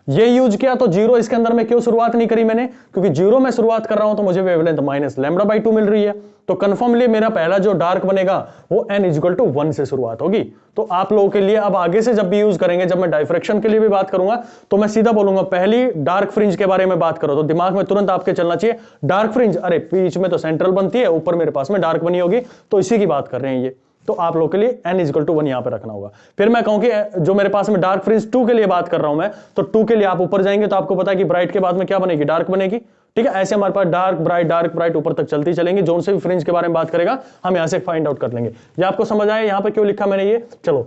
ये यूज किया तो 0 इसके अंदर में क्यों शुरुआत नहीं करी मैंने, क्योंकि 0 में शुरुआत कर रहा हूं तो मुझे वेवलेंथ -λ/2 मिल रही है। तो कंफर्मली मेरा पहला जो डार्क बनेगा वो n = 1 से शुरुआत होगी। तो आप लोगों के लिए अब आगे से जब भी यूज करेंगे, जब मैं डाइफ्रैक्शन के लिए भी बात करूंगा तो मैं सीधा बोलूंगा पहली डार्क फ्रिंज के बारे में बात करो, तो दिमाग में तुरंत आपके चलना चाहिए डार्क फ्रिंज, अरे बीच में तो सेंट्रल बनती है, ऊपर मेरे पास में डार्क बनी होगी, तो इसी की बात कर रहे हैं ये। तो आप लोगों के लिए n = 1 यहां पे रखना होगा। फिर मैं कहूं कि जो मेरे पास में डार्क फ्रिंज 2 के लिए बात कर रहा हूं मैं, तो 2 के लिए आप ऊपर जाएंगे तो आपको पता है कि ब्राइट के बाद में क्या बनेगी, डार्क बनेगी। ठीक है, ऐसे हमारे पास डार्क ब्राइट ऊपर तक चलती चलेंगे, जोन से भी फ्रिंज के बारे में बात करेगा हम यहां से फाइंड आउट कर लेंगे। ये आपको समझ आया यहां पर क्यों लिखा मैंने ये? चलो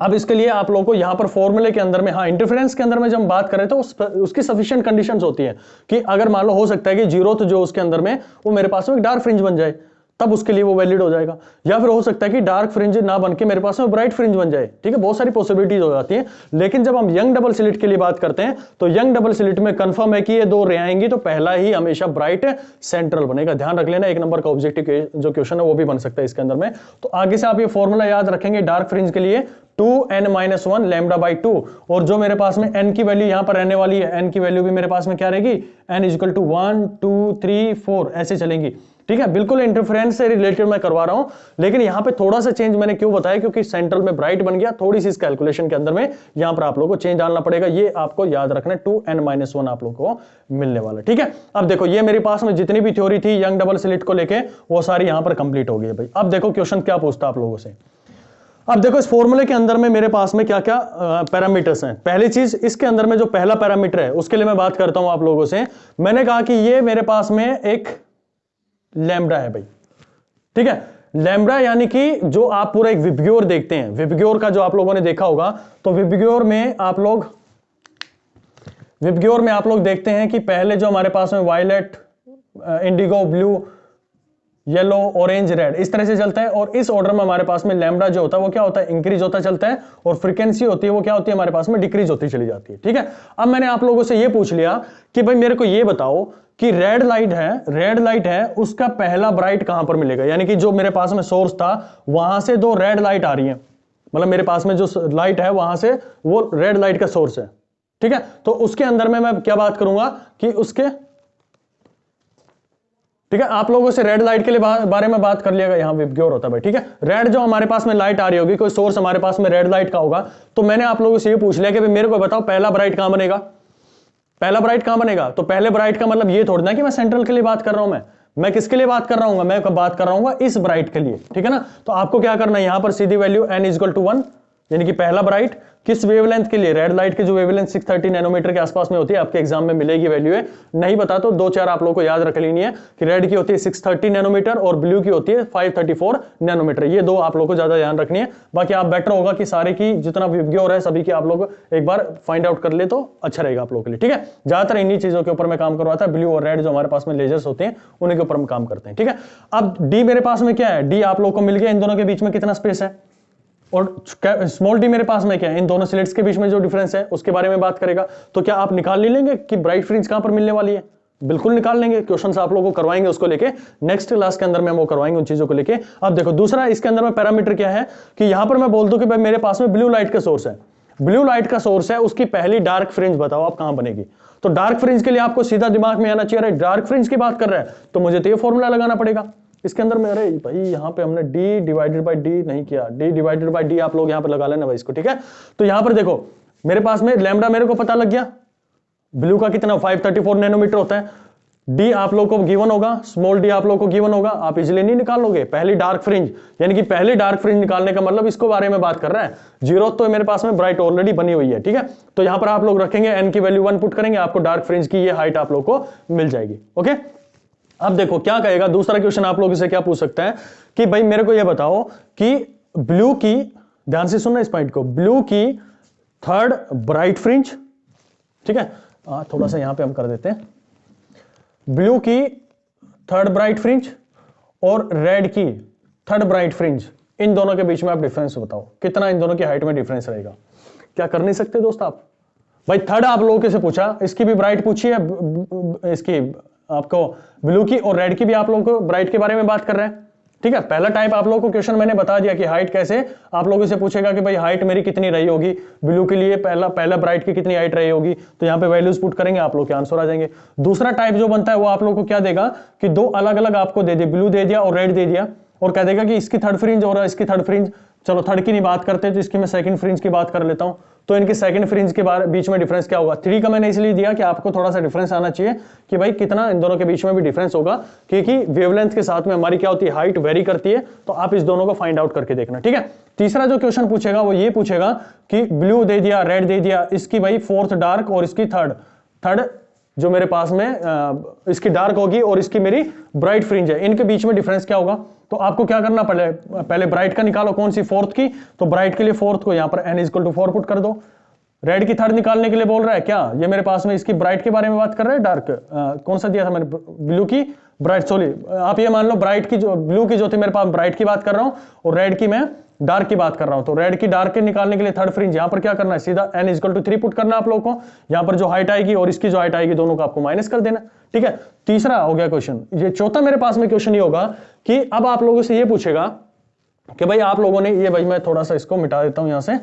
अब इसके लिए आप लोगों को यहां पर फॉर्मूले के अंदर में, हाँ इंटरफेरेंस के अंदर में जब हम बात करें तो उसकी सफिशिएंट कंडीशंस होती है कि अगर मान लो हो सकता है कि 0th जो उसके अंदर में वो मेरे पास में एक डार्क फ्रिंज बन जाए, तब उसके लिए वो वैलिड हो जाएगा। या फिर हो सकता है कि डार्क फ्रिंज ना बन के मेरे पास में ब्राइट फ्रिंज बन जाए। ठीक है, बहुत सारी पॉसिबिलिटीज हो जाती हैं। लेकिन जब हम यंग डबल स्लिट के लिए बात करते हैं तो यंग डबल स्लिट में कंफर्म है कि ये 2 रे आएंगी तो पहला ही हमेशा ब्राइट सेंट्रल बनेगा। ध्यान रख लेना, 1 नंबर का ऑब्जेक्टिव जो क्वेश्चन है वो भी बन सकता है इसके अंदर में। तो आगे से आप ये फॉर्मूला याद रखेंगे डार्क फ्रिंज के लिए 2n-1 λ/2, और जो मेरे पास में n की वैल्यू यहां पर रहने वाली है, n की वैल्यू भी मेरे पास में क्या रहेगी, n = 1 2 3 4 ऐसे चलेंगी। ठीक है, बिल्कुल इंटरफेरेंस से रिलेटेड मैं करवा रहा हूं, लेकिन यहां पे थोड़ा सा चेंज मैंने क्यों बताया, क्योंकि सेंट्रल में ब्राइट बन गया, थोड़ी सी इस कैलकुलेशन के अंदर में यहां पर आप लोगों को चेंज डालना पड़ेगा। ये आपको याद रखना है, 2n-1 आप लोगों को मिलने वाला। ठीक है, अब देखो ये मेरे पास में जितनी भी थ्योरी थी यंग डबल स्लिट को लेके वो सारी यहां पर कंप्लीट हो गई है भाई। अब देखो क्वेश्चन क्या पूछता आप लोगों से। अब देखो इस फॉर्मूले के अंदर में मेरे पास में क्या क्या पैरामीटर्स हैं। पहली चीज इसके अंदर में जो पहला पैरामीटर है उसके लिए मैं बात करता हूं आप लोगों से। मैंने कहा कि ये मेरे पास में एक लैम्ब्डा है भाई। ठीक है, लैम्ब्डा यानी कि जो आप पूरा एक विबग्योर देखते हैं, विबग्योर का जो आप लोगों ने देखा होगा, तो विबग्योर में आप लोग देखते हैं कि पहले जो हमारे पास में violet, indigo, blue, yellow, orange, red इस तरह से चलता है, और इस ऑर्डर में हमारे पास में लैम्ब्डा जो होता है वो क्या होता है, इंक्रीज होता चलता है, और फ्रीक्वेंसी होती है वो क्या होती है हमारे पास में, डिक्रीज होती चली जाती है। ठीक है, अब मैंने आप लोगों से ये पूछ लिया कि भाई मेरे को ये बताओ कि रेड लाइट है उसका पहला ब्राइट कहां पर मिलेगा, यानी कि जो मेरे पास में सोर्स था वहां से 2 रेड लाइट आ रही है, मतलब मेरे पास में जो लाइट है वहां से वो रेड लाइट का सोर्स है। ठीक है, तो उसके अंदर में मैं क्या बात करूंगा कि उसके, ठीक है, आप लोगों से रेड लाइट के लिए बारे में बात कर लिएगा, यहां विबग्योर होता है भाई। ठीक है, रेड जो हमारे पास में लाइट आ रही होगी, कोई सोर्स हमारे पास में रेड लाइट का होगा, तो मैंने आप लोगों से ये पूछ लिया कि भाई मेरे को बताओ पहला ब्राइट कहां बनेगा, पहला ब्राइट कहां बनेगा। तो पहले ब्राइट का मतलब ये थोड़ी ना कि मैं सेंट्रल के लिए बात कर रहा हूं, मैं किसके लिए बात कर रहा हूं, मैं बात कर रहा हूं इस ब्राइट के लिए। ठीक है ना, तो आपको क्या करना है, यहां पर सीधी वैल्यू n = 1, यानी कि पहला ब्राइट किस वेवलेंथ के लिए, रेड लाइट की जो वेवलेंथ 630 नैनोमीटर के आसपास में होती है, आपके एग्जाम में मिलेगी वैल्यू है, नहीं पता तो 2-4 आप लोगों को याद रख लेनी है कि रेड की होती है 630 नैनोमीटर और ब्लू की होती है 534 नैनोमीटर। ये 2 आप लोगों को ज्यादा ध्यान रखनी है, बाकी आप बेटर होगा कि सारे की जितना विबग्योर है सभी की आप लोग एक बार फाइंड आउट कर ले तो अच्छा रहेगा आप लोगों के लिए। ठीक है, ज्यादातर इन्हीं चीजों के ऊपर मैं काम करवाता है, ब्लू और रेड जो हमारे पास में लेजर्स होते हैं उन्हीं के ऊपर हम काम करते हैं। ठीक है, अब डी मेरे पास में क्या है, डी आप लोगों को मिल गया, इन दोनों के बीच में कितना स्पेस है, और स्मॉल डी मेरे पास में क्या है, इन दोनों स्लिट्स के बीच में जो डिफरेंस है उसके बारे में बात करेगा। तो क्या आप निकाल ले लेंगे कि ब्राइट फ्रिंज कहां पर मिलने वाली है, बिल्कुल निकाल लेंगे, क्वेश्चंस आप लोगों को करवाएंगे उसको लेके, नेक्स्ट क्लास के अंदर में हम वो करवाएंगे उन चीजों को लेके। अब देखो दूसरा इसके अंदर में पैरामीटर क्या है कि यहां पर मैं बोल दूं कि भाई मेरे पास में ब्लू लाइट का सोर्स है, ब्लू लाइट का सोर्स है, उसकी पहली डार्क फ्रिंज बताओ आप कहां बनेगी। तो डार्क फ्रिंज के लिए आपको सीधा दिमाग में आना चाहिए, डार्क फ्रिंज की बात कर रहा है तो मुझे तो ये फॉर्मूला लगाना पड़ेगा इसके अंदर में। अरे भाई यहां पे हमने d डिवाइडेड बाय d नहीं किया, d डिवाइडेड बाय d आप लोग यहां पर लगा लेना भाई इसको, ठीक है। तो यहां पर देखो मेरे पास में लैम्डा मेरे को पता लग गया, ब्लू का कितना 534 नैनोमीटर होता है, डी आप लोग को गिवन होगा, स्मॉल डी आप लोग को गिवन होगा, आप इजिली नहीं निकाल लोगे। पहली डार्क फ्रिंज यानी कि पहली डार्क फ्रिंज निकालने का मतलब इसको बारे में बात कर रहा है, जीरो तो मेरे पास में ब्राइट ऑलरेडी बनी हुई है, ठीक है। तो यहां पर आप लोग रखेंगे एन की वैल्यू 1 पुट करेंगे, आपको डार्क फ्रिंज की ये हाइट आप लोग को मिल जाएगी, ओके। अब देखो क्या कहेगा दूसरा क्वेश्चन, आप लोग इसे क्या पूछ सकते हैं कि भाई मेरे को ये बताओ कि ब्लू की, ध्यान से सुनना इस पॉइंट को, ब्लू की थर्ड ब्राइट फ्रिंज, ठीक है, थोड़ा सा यहां पे हम कर देते हैं, ब्लू की थर्ड ब्राइट फ्रिंज और रेड की थर्ड ब्राइट फ्रिंज, इन दोनों के बीच में आप डिफरेंस बताओ कितना इन दोनों की हाइट में डिफरेंस रहेगा। क्या कर नहीं सकते दोस्त आप? भाई थर्ड आप लोगों से पूछा, इसकी भी ब्राइट पूछी है, इसकी आपको ब्लू की और रेड की भी आप लोगों को ब्राइट के बारे में बात कर रहे हैं, ठीक है। पहला टाइप आप लोगों को क्वेश्चन मैंने बता दिया कि हाइट कैसे, आप लोगों से पूछेगा कि भाई हाइट मेरी कितनी रही होगी, ब्लू के लिए पहला ब्राइट की कितनी हाइट रही होगी, तो यहां पे वैल्यूज पुट करेंगे, आप लोग के आंसर आ जाएंगे। दूसरा टाइप जो बनता है वो आप लोग को क्या देगा कि दो अलग अलग आपको दे दिया, ब्लू दे दिया और रेड दे दिया, और कह देगा कि इसकी थर्ड फ्रिंज और इसकी थर्ड फ्रिंज, चलो थर्ड की नहीं बात करते तो इसकी मैं सेकंड फ्रिंज की बात कर लेता हूं। तो इनके सेकंड फ्रिंज के बीच में डिफरेंस क्या होगा, 3 का मैंने इसलिए दिया कि आपको थोड़ा सा डिफरेंस आना चाहिए कि भाई कितना इन दोनों के बीच में भी डिफरेंस होगा, क्योंकि वेवलेंथ के साथ में हमारी क्या होती है, हाइट वेरी करती है, तो आप इस दोनों को फाइंड आउट करके देखना, ठीक है। तीसरा जो क्वेश्चन पूछेगा वो ये पूछेगा कि ब्लू दे दिया, रेड दे दिया, इसकी भाई फोर्थ डार्क और इसकी थर्ड जो मेरे पास में इसकी डार्क होगी और इसकी मेरी ब्राइट फ्रिंज है, इनके बीच में डिफरेंस क्या होगा। तो आपको क्या करना, पहले ब्राइट का निकालो, कौन सी, फोर्थ की, तो ब्राइट के लिए फोर्थ को यहां पर n = 4 पुट कर दो। रेड की थर्ड निकालने के लिए बोल रहा है क्या, ये मेरे पास में इसकी ब्राइट के बारे में बात कर रहा है, डार्क कौन सा दिया था मैंने, ब्लू की ब्राइट, सॉरी आप ये मान लो ब्राइट की जो ब्लू की जो थी मेरे पास ब्राइट की बात कर रहा हूं और रेड की मैं डार्क की बात कर रहा हूं। तो रेड की डार्क के निकालने के लिए थर्ड फ्रिंज यहां पर क्या करना है, सीधा n = 3 पुट करना आप लोगों को, यहां पर जो हाइट आएगी और इसकी जो हाइट आएगी दोनों को आपको माइनस कर देना, ठीक है। तीसरा हो गया क्वेश्चन। ये चौथा मेरे पास में क्वेश्चन ये होगा कि अब आप लोगों से ये पूछेगा कि भाई आप लोगों ने ये, भाई मैं थोड़ा सा इसको मिटा देता हूं यहां से।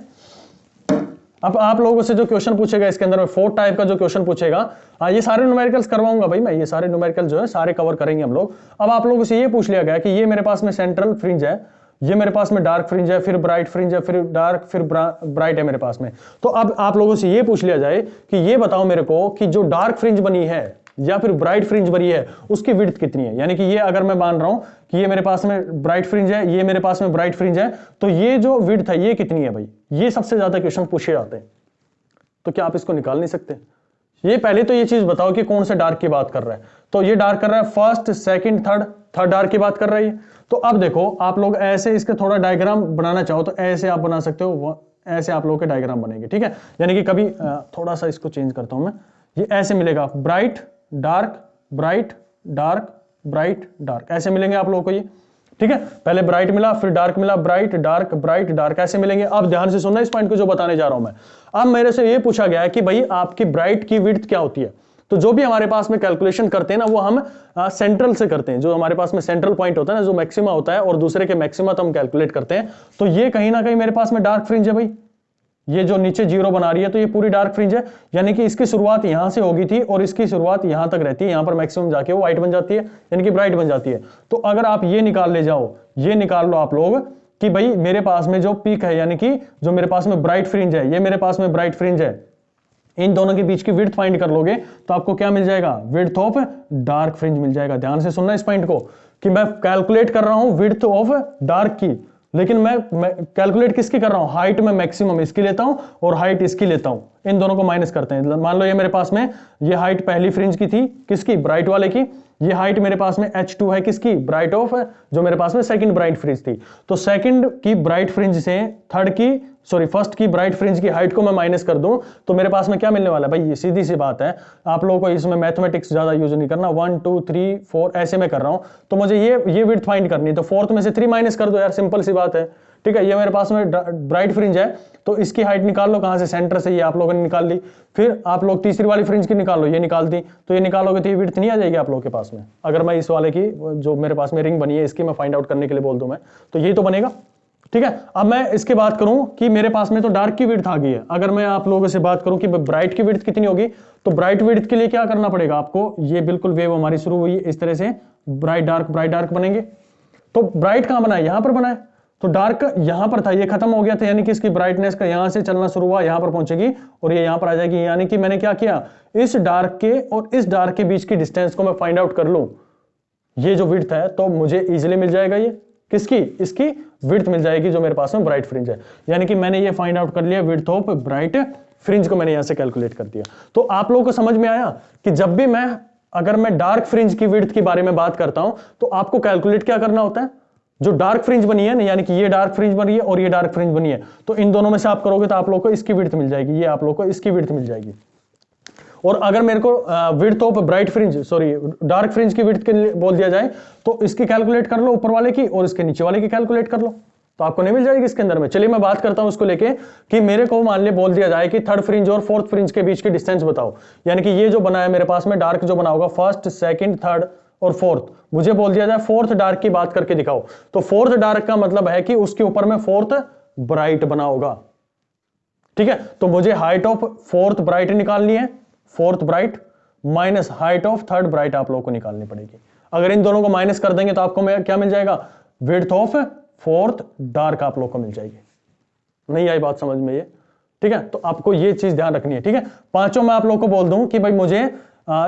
अब आप लोगों से जो क्वेश्चन पूछेगा इसके अंदर में फोर्थ टाइप का जो क्वेश्चन पूछेगा, ये सारे न्यूमेरिकल्स करवाऊंगा भाई मैं, ये सारे न्यूमेरिकल जो है सारे कवर करेंगे हम लोग। अब आप लोगों से ये पूछ लिया गया कि ये मेरे पास में सेंट्रल फ्रिंज है, ये मेरे पास में डार्क फ्रिंज है, फिर ब्राइट फ्रिंज है, फिर डार्क, फिर ब्राइट है मेरे पास में। तो अब आप लोगों से ये पूछ लिया जाए कि ये बताओ मेरे को कि जो डार्क फ्रिंज बनी है या फिर ब्राइट फ्रिंज बनी है उसकी विड्थ कितनी है। यानी कि ये अगर मैं मान रहा हूं कि ये मेरे पास में ब्राइट फ्रिंज है, ये मेरे पास में ब्राइट फ्रिंज है, तो ये जो विड्थ है ये कितनी है भाई, ये सबसे ज्यादा क्वेश्चन पूछे जाते हैं। तो क्या आप इसको निकाल नहीं सकते? ये पहले तो ये चीज बताओ कि कौन से डार्क की बात कर रहा है। तो ये डार्क कर रहा है फर्स्ट, सेकंड, थर्ड डार्क की बात कर रहा है। तो अब देखो आप लोग ऐसे इसके थोड़ा डायग्राम बनाना चाहो तो ऐसे आप बना सकते हो, ऐसे आप लोगों के डायग्राम बनेंगे, ठीक है। यानी कि कभी थोड़ा सा इसको चेंज करता हूं मैं, ये ऐसे मिलेगा, bright dark bright dark bright dark, ऐसे मिलेंगे आप लोगों को ये, ठीक है। पहले ब्राइट मिला, फिर डार्क मिला, ब्राइट डार्क ब्राइट डार्क, ऐसे मिलेंगे। अब ध्यान से सुनना इस पॉइंट को जो बताने जा रहा हूं मैं। अब मेरे से ये पूछा गया है कि भाई आपकी ब्राइट की विड्थ क्या होती है। तो जो भी हमारे पास में कैलकुलेशन करते हैं ना वो हम सेंट्रल से करते हैं, जो हमारे पास में सेंट्रल पॉइंट होता है ना, जो मैक्सिमा होता है और दूसरे के मैक्सिमा तो हम कैलकुलेट करते हैं। तो ये कहीं ना कहीं मेरे पास में डार्क फ्रिंज है भाई, ये जो नीचे 0 बना रही है तो ये पूरी डार्क फ्रिंज है, यानी कि इसकी शुरुआत यहां से होगी थी और इसकी शुरुआत यहां तक रहती है, यहां पर मैक्सिमम जाके वो व्हाइट बन जाती है, यानी कि ब्राइट बन जाती है। तो अगर आप ये निकाल ले जाओ, ये निकाल लो आप लोग कि भाई मेरे पास में जो पीक है, यानी कि जो मेरे पास में ब्राइट फ्रिंज है, ये मेरे पास में ब्राइट फ्रिंज है, इन दोनों के बीच की विड्थ फाइंड कर लोगे तो आपको क्या मिल जाएगा, विड्थ ऑफ डार्क फ्रिंज मिल जाएगा। ध्यान से सुनना इस पॉइंट को कि मैं कैलकुलेट कर रहा हूं विड्थ ऑफ डार्क की, लेकिन मैं कैलकुलेट किसकी कर रहा हूं, हाइट में मैक्सिमम इसकी लेता हूं और हाइट इसकी लेता हूं, इन दोनों को माइनस करते हैं। मान लो ये मेरे पास में ये हाइट पहली फ्रिंज की थी, किसकी, ब्राइट वाले की, ये हाइट मेरे पास में h2 है, किसकी, ब्राइट ऑफ जो मेरे पास में सेकंड ब्राइट फ्रिंज थी। तो सेकंड की ब्राइट फ्रिंज से थर्ड की सॉरी फर्स्ट की ब्राइट फ्रिंज की हाइट को मैं माइनस कर दूं तो मेरे पास में क्या मिलने वाला है भाई, ये सीधी सी बात है, आप लोगों को इसमें मैथमेटिक्स ज्यादा यूज नहीं करना, 1 2 3 4 ऐसे में कर रहा हूं, तो मुझे ये विड्थ फाइंड करनी है, तो फोर्थ में से 3 माइनस कर दो यार, सिंपल सी बात है। ठीक है, ये मेरे पास में ब्राइट फ्रिंज है, तो इसकी हाइट निकाल लो, कहां से, सेंटर से, ये आप लोगों ने निकाल ली। फिर आप लोग तीसरी वाली फ्रिंज की निकाल लो, ये निकाल दी, तो ये निकालोगे तो ये विड्थ नहीं आ जाएगी आप लोगों के पास में। अगर मैं इस वाले की जो मेरे पास में रिंग बनी है इसकी मैं फाइंड आउट करने के लिए बोल दूं मैं, तो ये तो बनेगा। ठीक है, अब मैं इसके बात करूं कि मेरे पास में तो डार्क की विड्थ आ गई है, अगर मैं आप लोगों से बात करूं कि ब्राइट की विड्थ कितनी होगी, तो ब्राइट विड्थ के लिए क्या करना पड़ेगा आपको, ये बिल्कुल वेव हमारी शुरू हुई इस तरह से, ब्राइट डार्क बनेंगे। तो ब्राइट कहां बना है, यहां पर बना है, तो डार्क यहां पर था, ये खत्म हो गया था, यानी कि इसकी ब्राइटनेस का यहां से चलना शुरू हुआ, यहां पर पहुंचेगी और ये यहां पर आ जाएगी, यानी कि मैंने क्या किया, इस डार्क के और इस डार्क के बीच की डिस्टेंस को मैं फाइंड आउट कर लूं, ये जो विड्थ है, तो मुझे इजीली मिल जाएगा, ये किसकी, इसकी विड्थ मिल जाएगी जो मेरे पास में ब्राइट फ्रिंज है। यानी कि मैंने ये फाइंड आउट कर लिया, विड्थ ऑफ ब्राइट फ्रिंज को मैंने यहां से कैलकुलेट कर दिया। तो आप लोगों को समझ में आया कि जब भी अगर मैं डार्क फ्रिंज की विड्थ के बारे में बात करता हूं तो आपको कैलकुलेट क्या करना होता है, जो डार्क फ्रिंज बनी है ना, यानी कि ये डार्क फ्रिंज बनी है और ये डार्क फ्रिंज बनी है, तो इन दोनों में से आप करोगे तो आप लोगों को इसकी विड्थ मिल जाएगी, ये आप लोगों को इसकी विड्थ मिल जाएगी। और अगर मेरे को width of bright fringe, sorry dark fringe की विड्थ के लिए बोल दिया जाए तो इसकी कैलकुलेट कर लो ऊपर वाले की और इसके नीचे वाले की कैलकुलेट कर लो, तो आपको नहीं मिल जाएगी इसके अंदर में। चलिए मैं बात करता हूं उसको लेके कि मेरे को मान लिया बोल दिया जाए कि थर्ड फ्रिंज और फोर्थ फ्रिंज के बीच की डिस्टेंस बताओ, यानी कि ये जो बना है मेरे पास में डार्क जो बना होगा फर्स्ट सेकंड थर्ड और फोर्थ, मुझे बोल दिया जाए फोर्थ डार्क की बात करके दिखाओ, तो फोर्थ डार्क का मतलब है कि उसके ऊपर में फोर्थ ब्राइट बना होगा। ठीक है, तो मुझे हाइट ऑफ फोर्थ ब्राइट निकालनी है, fourth bright minus height of third bright आप लोगों को निकालनी पड़ेगी। अगर इन दोनों को माइनस कर देंगे तो आपको क्या मिल जाएगा, विड्थ ऑफ फोर्थ डार्क आप लोगों को मिल जाएगी। नहीं आई बात समझ में ये? ठीक है, तो आपको ये चीज ध्यान रखनी है। ठीक है, पांचों मैं आप लोगों को बोल दूं कि भाई मुझे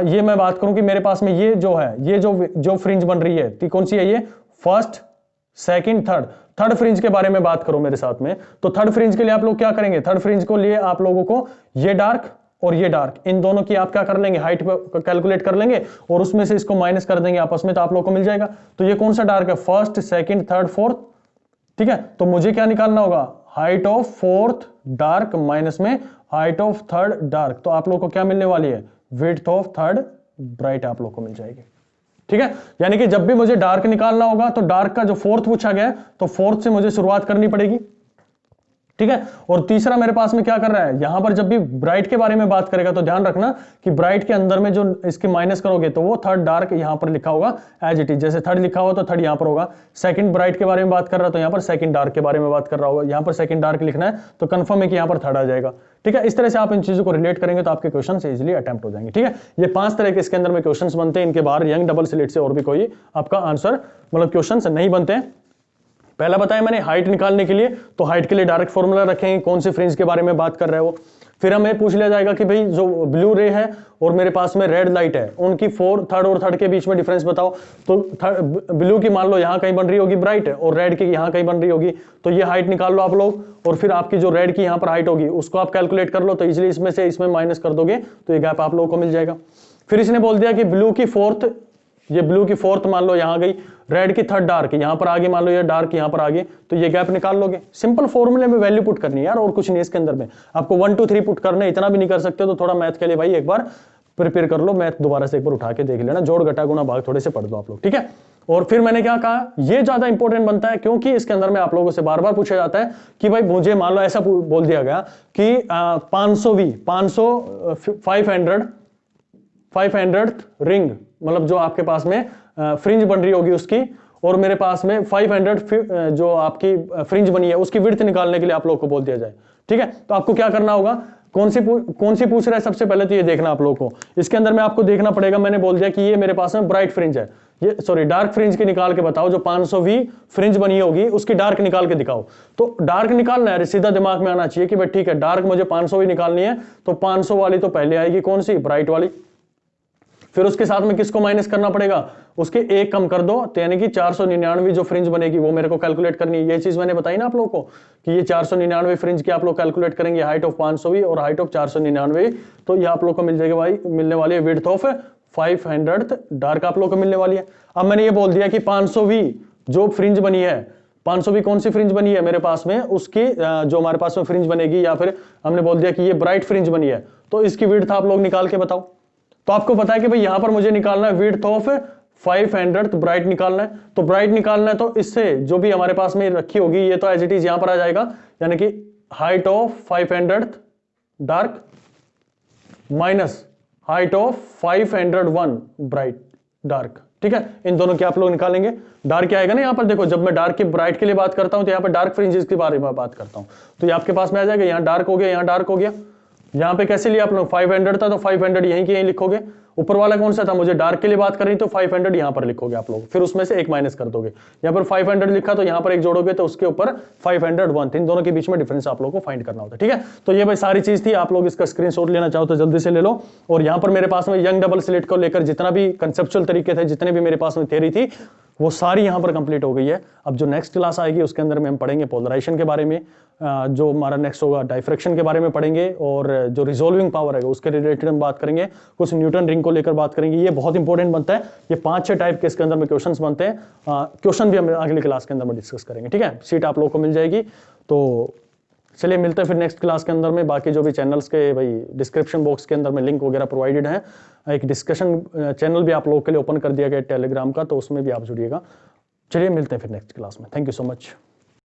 ये मैं बात करूं कि मेरे पास में ये जो है, ये जो फ्रिंज बन रही है, तो कौन सी है ये, फर्स्ट सेकंड थर्ड फ्रिंज के बारे में बात करो मेरे साथ में, तो थर्ड फ्रिंज के लिए आप लोग क्या करेंगे, थर्ड फ्रिंज को लिए आप लोगों को ये डार्क और ये डार्क, इन दोनों की आप क्या कर लेंगे, हाइट कैलकुलेट कर लेंगे और उसमें से इसको माइनस कर देंगे आपस में, तो आप लोगों को मिल जाएगा। तो ये कौन सा डार्क है, फर्स्ट सेकंड थर्ड फोर्थ। ठीक है, तो मुझे क्या निकालना होगा, height of fourth dark minus में हाइट ऑफ थर्ड डार्क, तो आप लोगों को क्या मिलने वाली है, विड्थ ऑफ थर्ड ब्राइट आप लोगों को मिल जाएगी। ठीक है, यानी कि जब भी मुझे डार्क निकालना होगा तो डार्क का जो फोर्थ पूछा गया है तो फोर्थ से मुझे शुरुआत करनी पड़ेगी। ठीक है, और तीसरा मेरे पास में क्या कर रहा है, यहां पर जब भी ब्राइट के बारे में बात करेगा तो ध्यान रखना कि ब्राइट के अंदर में जो इसके माइनस करोगे तो वो थर्ड डार्क यहां पर लिखा होगा एज इट इज, जैसे थर्ड लिखा हुआ तो थर्ड यहां पर होगा। सेकंड ब्राइट के बारे में बात कर रहा है तो यहां पर सेकंड डार्क के बारे में बात कर रहा होगा, यहां पर सेकंड डार्क लिखना है तो कंफर्म है कि यहां पर थर्ड आ जाएगा। ठीक है, इस तरह से आप इन चीजों को रिलेट करेंगे तो आपके क्वेश्चन से इजीली अटेम्प्ट हो जाएंगे। ठीक है, ये 5 तरह के इसके अंदर में क्वेश्चंस बनते हैं, इनके बाहर यंग डबल स्लिट से और भी कोई आपका आंसर मतलब क्वेश्चंस नहीं बनते हैं। पहला बताया मैंने हाइट निकालने के लिए, तो हाइट के लिए डायरेक्ट फॉर्मूला रखेंगे, कौन से फ्रिंज के बारे में बात कर रहे हो। फिर हमें पूछ लिया जाएगा कि भाई जो ब्लू रे है और मेरे पास में रेड लाइट है, उनकी थर्ड और थर्ड के बीच में डिफरेंस बताओ। तो ब्लू की मान लो यहां कहीं बन रही होगी ब्राइट और रेड की यहां कहीं बन रही होगी, तो ये हाइट निकाल लो आप लोग, और फिर आपकी जो रेड की यहां पर हाइट होगी उसको आप कैलकुलेट कर लो, तो इजिली इसमें से इसमें माइनस कर दोगे तो ये गैप आप लोगों को मिल जाएगा। फिर इसने बोल दिया कि ब्लू की फोर्थ, ये ब्लू की फोर्थ मान लो यहां गई, रेड की थर्ड डार्क यहां पर आगे, मान लो ये डार्क यहां पर आगे, तो ये गैप निकाल लोगे। सिंपल फॉर्मूले में वैल्यू पुट करनी है यार, और कुछ नहीं इसके अंदर में। आपको 1 2 3 पुट करना है, इतना भी नहीं कर सकते तो थोड़ा मैथ के लिए भाई एक बार प्रिपेयर कर लो, मैथ दोबारा से एक बार उठा के देख लेना, जोड़ घटा गुणा भाग थोड़े से पढ़ दो आप लोग। ठीक है, और फिर मैंने क्या कहा, ये ज्यादा इंपॉर्टेंट बनता है क्योंकि इसके अंदर में आप लोगों से बार बार पूछा जाता है कि भाई मुझे मान लो ऐसा बोल दिया गया कि 500 रिंग, मतलब जो आपके पास में फ्रिंज बन रही होगी उसकी, और मेरे पास में 500 जो आपकी फ्रिंज बनी है उसकी विड्थ निकालने के लिए आप लोग को बोल दिया जाए। ठीक है, तो आपको क्या करना होगा, कौन सी पूछ रहा है, सबसे पहले तो ये देखना आप लोगों को, इसके अंदर में आपको देखना पड़ेगा, मैंने बोल दिया कि ये मेरे पास में ब्राइट फ्रिंज है, ये सॉरी डार्क फ्रिंज की निकाल के बताओ, जो 520 फ्रिंज बनी होगी उसकी डार्क निकाल के दिखाओ। तो डार्क निकालना है, सीधा दिमाग में आना चाहिए कि भाई ठीक है डार्क मुझे 520 निकालनी है, तो 500 वाली तो पहले आएगी, कौन सी, ब्राइट वाली। फिर उसके साथ में किसको माइनस करना पड़ेगा, उसके एक कम कर दो, तो यानी कि 499 जो फ्रिंज बनेगी वो मेरे को कैलकुलेट करनी है। ये चीज मैंने बताई ना आप लोगों को कि ये 499 फ्रिंज की आप लोग कैलकुलेट करेंगे, हाइट ऑफ 520 और हाइट ऑफ 499, तो ये आप लोग को मिल जाएगा भाई, मिलने वाली है विड्थ ऑफ 500 डार्क आप लोग को मिलने वाली है। अब मैंने ये बोल दिया कि 520 जो फ्रिंज बनी है 500 भी कौन सी फ्रिंज बनी है मेरे पास में, उसकी जो हमारे पास में फ्रिंज बनेगी, या फिर हमने बोल दिया कि ये ब्राइट फ्रिंज बनी है, तो इसकी विड्थ आप लोग निकाल के बताओ। तो आपको पता है कि भाई यहां पर मुझे निकालना है विड्थ ऑफ 500 ब्राइट निकालना है। तो ब्राइट निकालना है तो इससे जो भी हमारे पास में रखी होगी ये तो एज इट इज यहां पर आ जाएगा, यानी कि height of 500 dark minus height of 501 bright dark. ठीक है, इन दोनों के आप लोग निकालेंगे। डार्क क्या आएगा ना, यहां पर देखो जब मैं डार्क की ब्राइट के लिए बात करता हूं तो यहां पर डार्क फ्रिंजेस के बारे में बात करता हूं, तो ये आपके पास में आ जाएगा, यहां डार्क हो गया, यहां डार्क हो गया। यहां पे कैसे लिया आप लोग, 500 था तो 500 यहीं के यहीं लिखोगे। ऊपर वाला कौन सा था, मुझे डार्क के लिए बात करी तो 500 यहां पर लिखोगे आप लोग, फिर उसमें से एक माइनस कर दोगे। यहां पर 500 लिखा तो यहां पर एक जोड़ोगे तो उसके ऊपर 501, इन दोनों के बीच में डिफरेंस आप लोगों को फाइंड करना होता है। ठीक है, तो ये भाई सारी चीज थी, आप लोग इसका स्क्रीनशॉट लेना चाहो तो जल्दी से ले लो। और यहां पर मेरे पास में यंग डबल स्लिट को लेकर जितना भी कंसेप्चुअल तरीके थे, जितने भी मेरे पास में थ्योरी थी, वो सारी यहां पर कंप्लीट हो गई है। अब जो नेक्स्ट क्लास आएगी उसके अंदर में हम पढ़ेंगे पोलराइजेशन के बारे में, जो हमारा नेक्स्ट होगा डाइफ्रैक्शन के बारे में पढ़ेंगे, और जो रिजोल्विंग पावर है उसके रिलेटेड हम बात करेंगे, कुछ न्यूटन रिंग को लेकर बात करेंगे। ये बहुत इंपॉर्टेंट बनता है, ये 5-6 टाइप के इसके अंदर में क्वेश्चंस बनते हैं। क्वेश्चन भी हम अगली क्लास के अंदर में डिस्कस करेंगे। ठीक है, सीट आप लोगों को मिल जाएगी। तो चलिए मिलते हैं फिर नेक्स्ट क्लास के अंदर में। बाकी जो भी चैनल्स के भाई डिस्क्रिप्शन बॉक्स के अंदर में लिंक वगैरह प्रोवाइडेड है, एक डिस्कशन चैनल भी आप लोगों के लिए ओपन कर दिया गया टेलीग्राम का, तो उसमें भी आप जुड़िएगा। चलिए मिलते हैं फिर नेक्स्ट क्लास में। Thank you so much.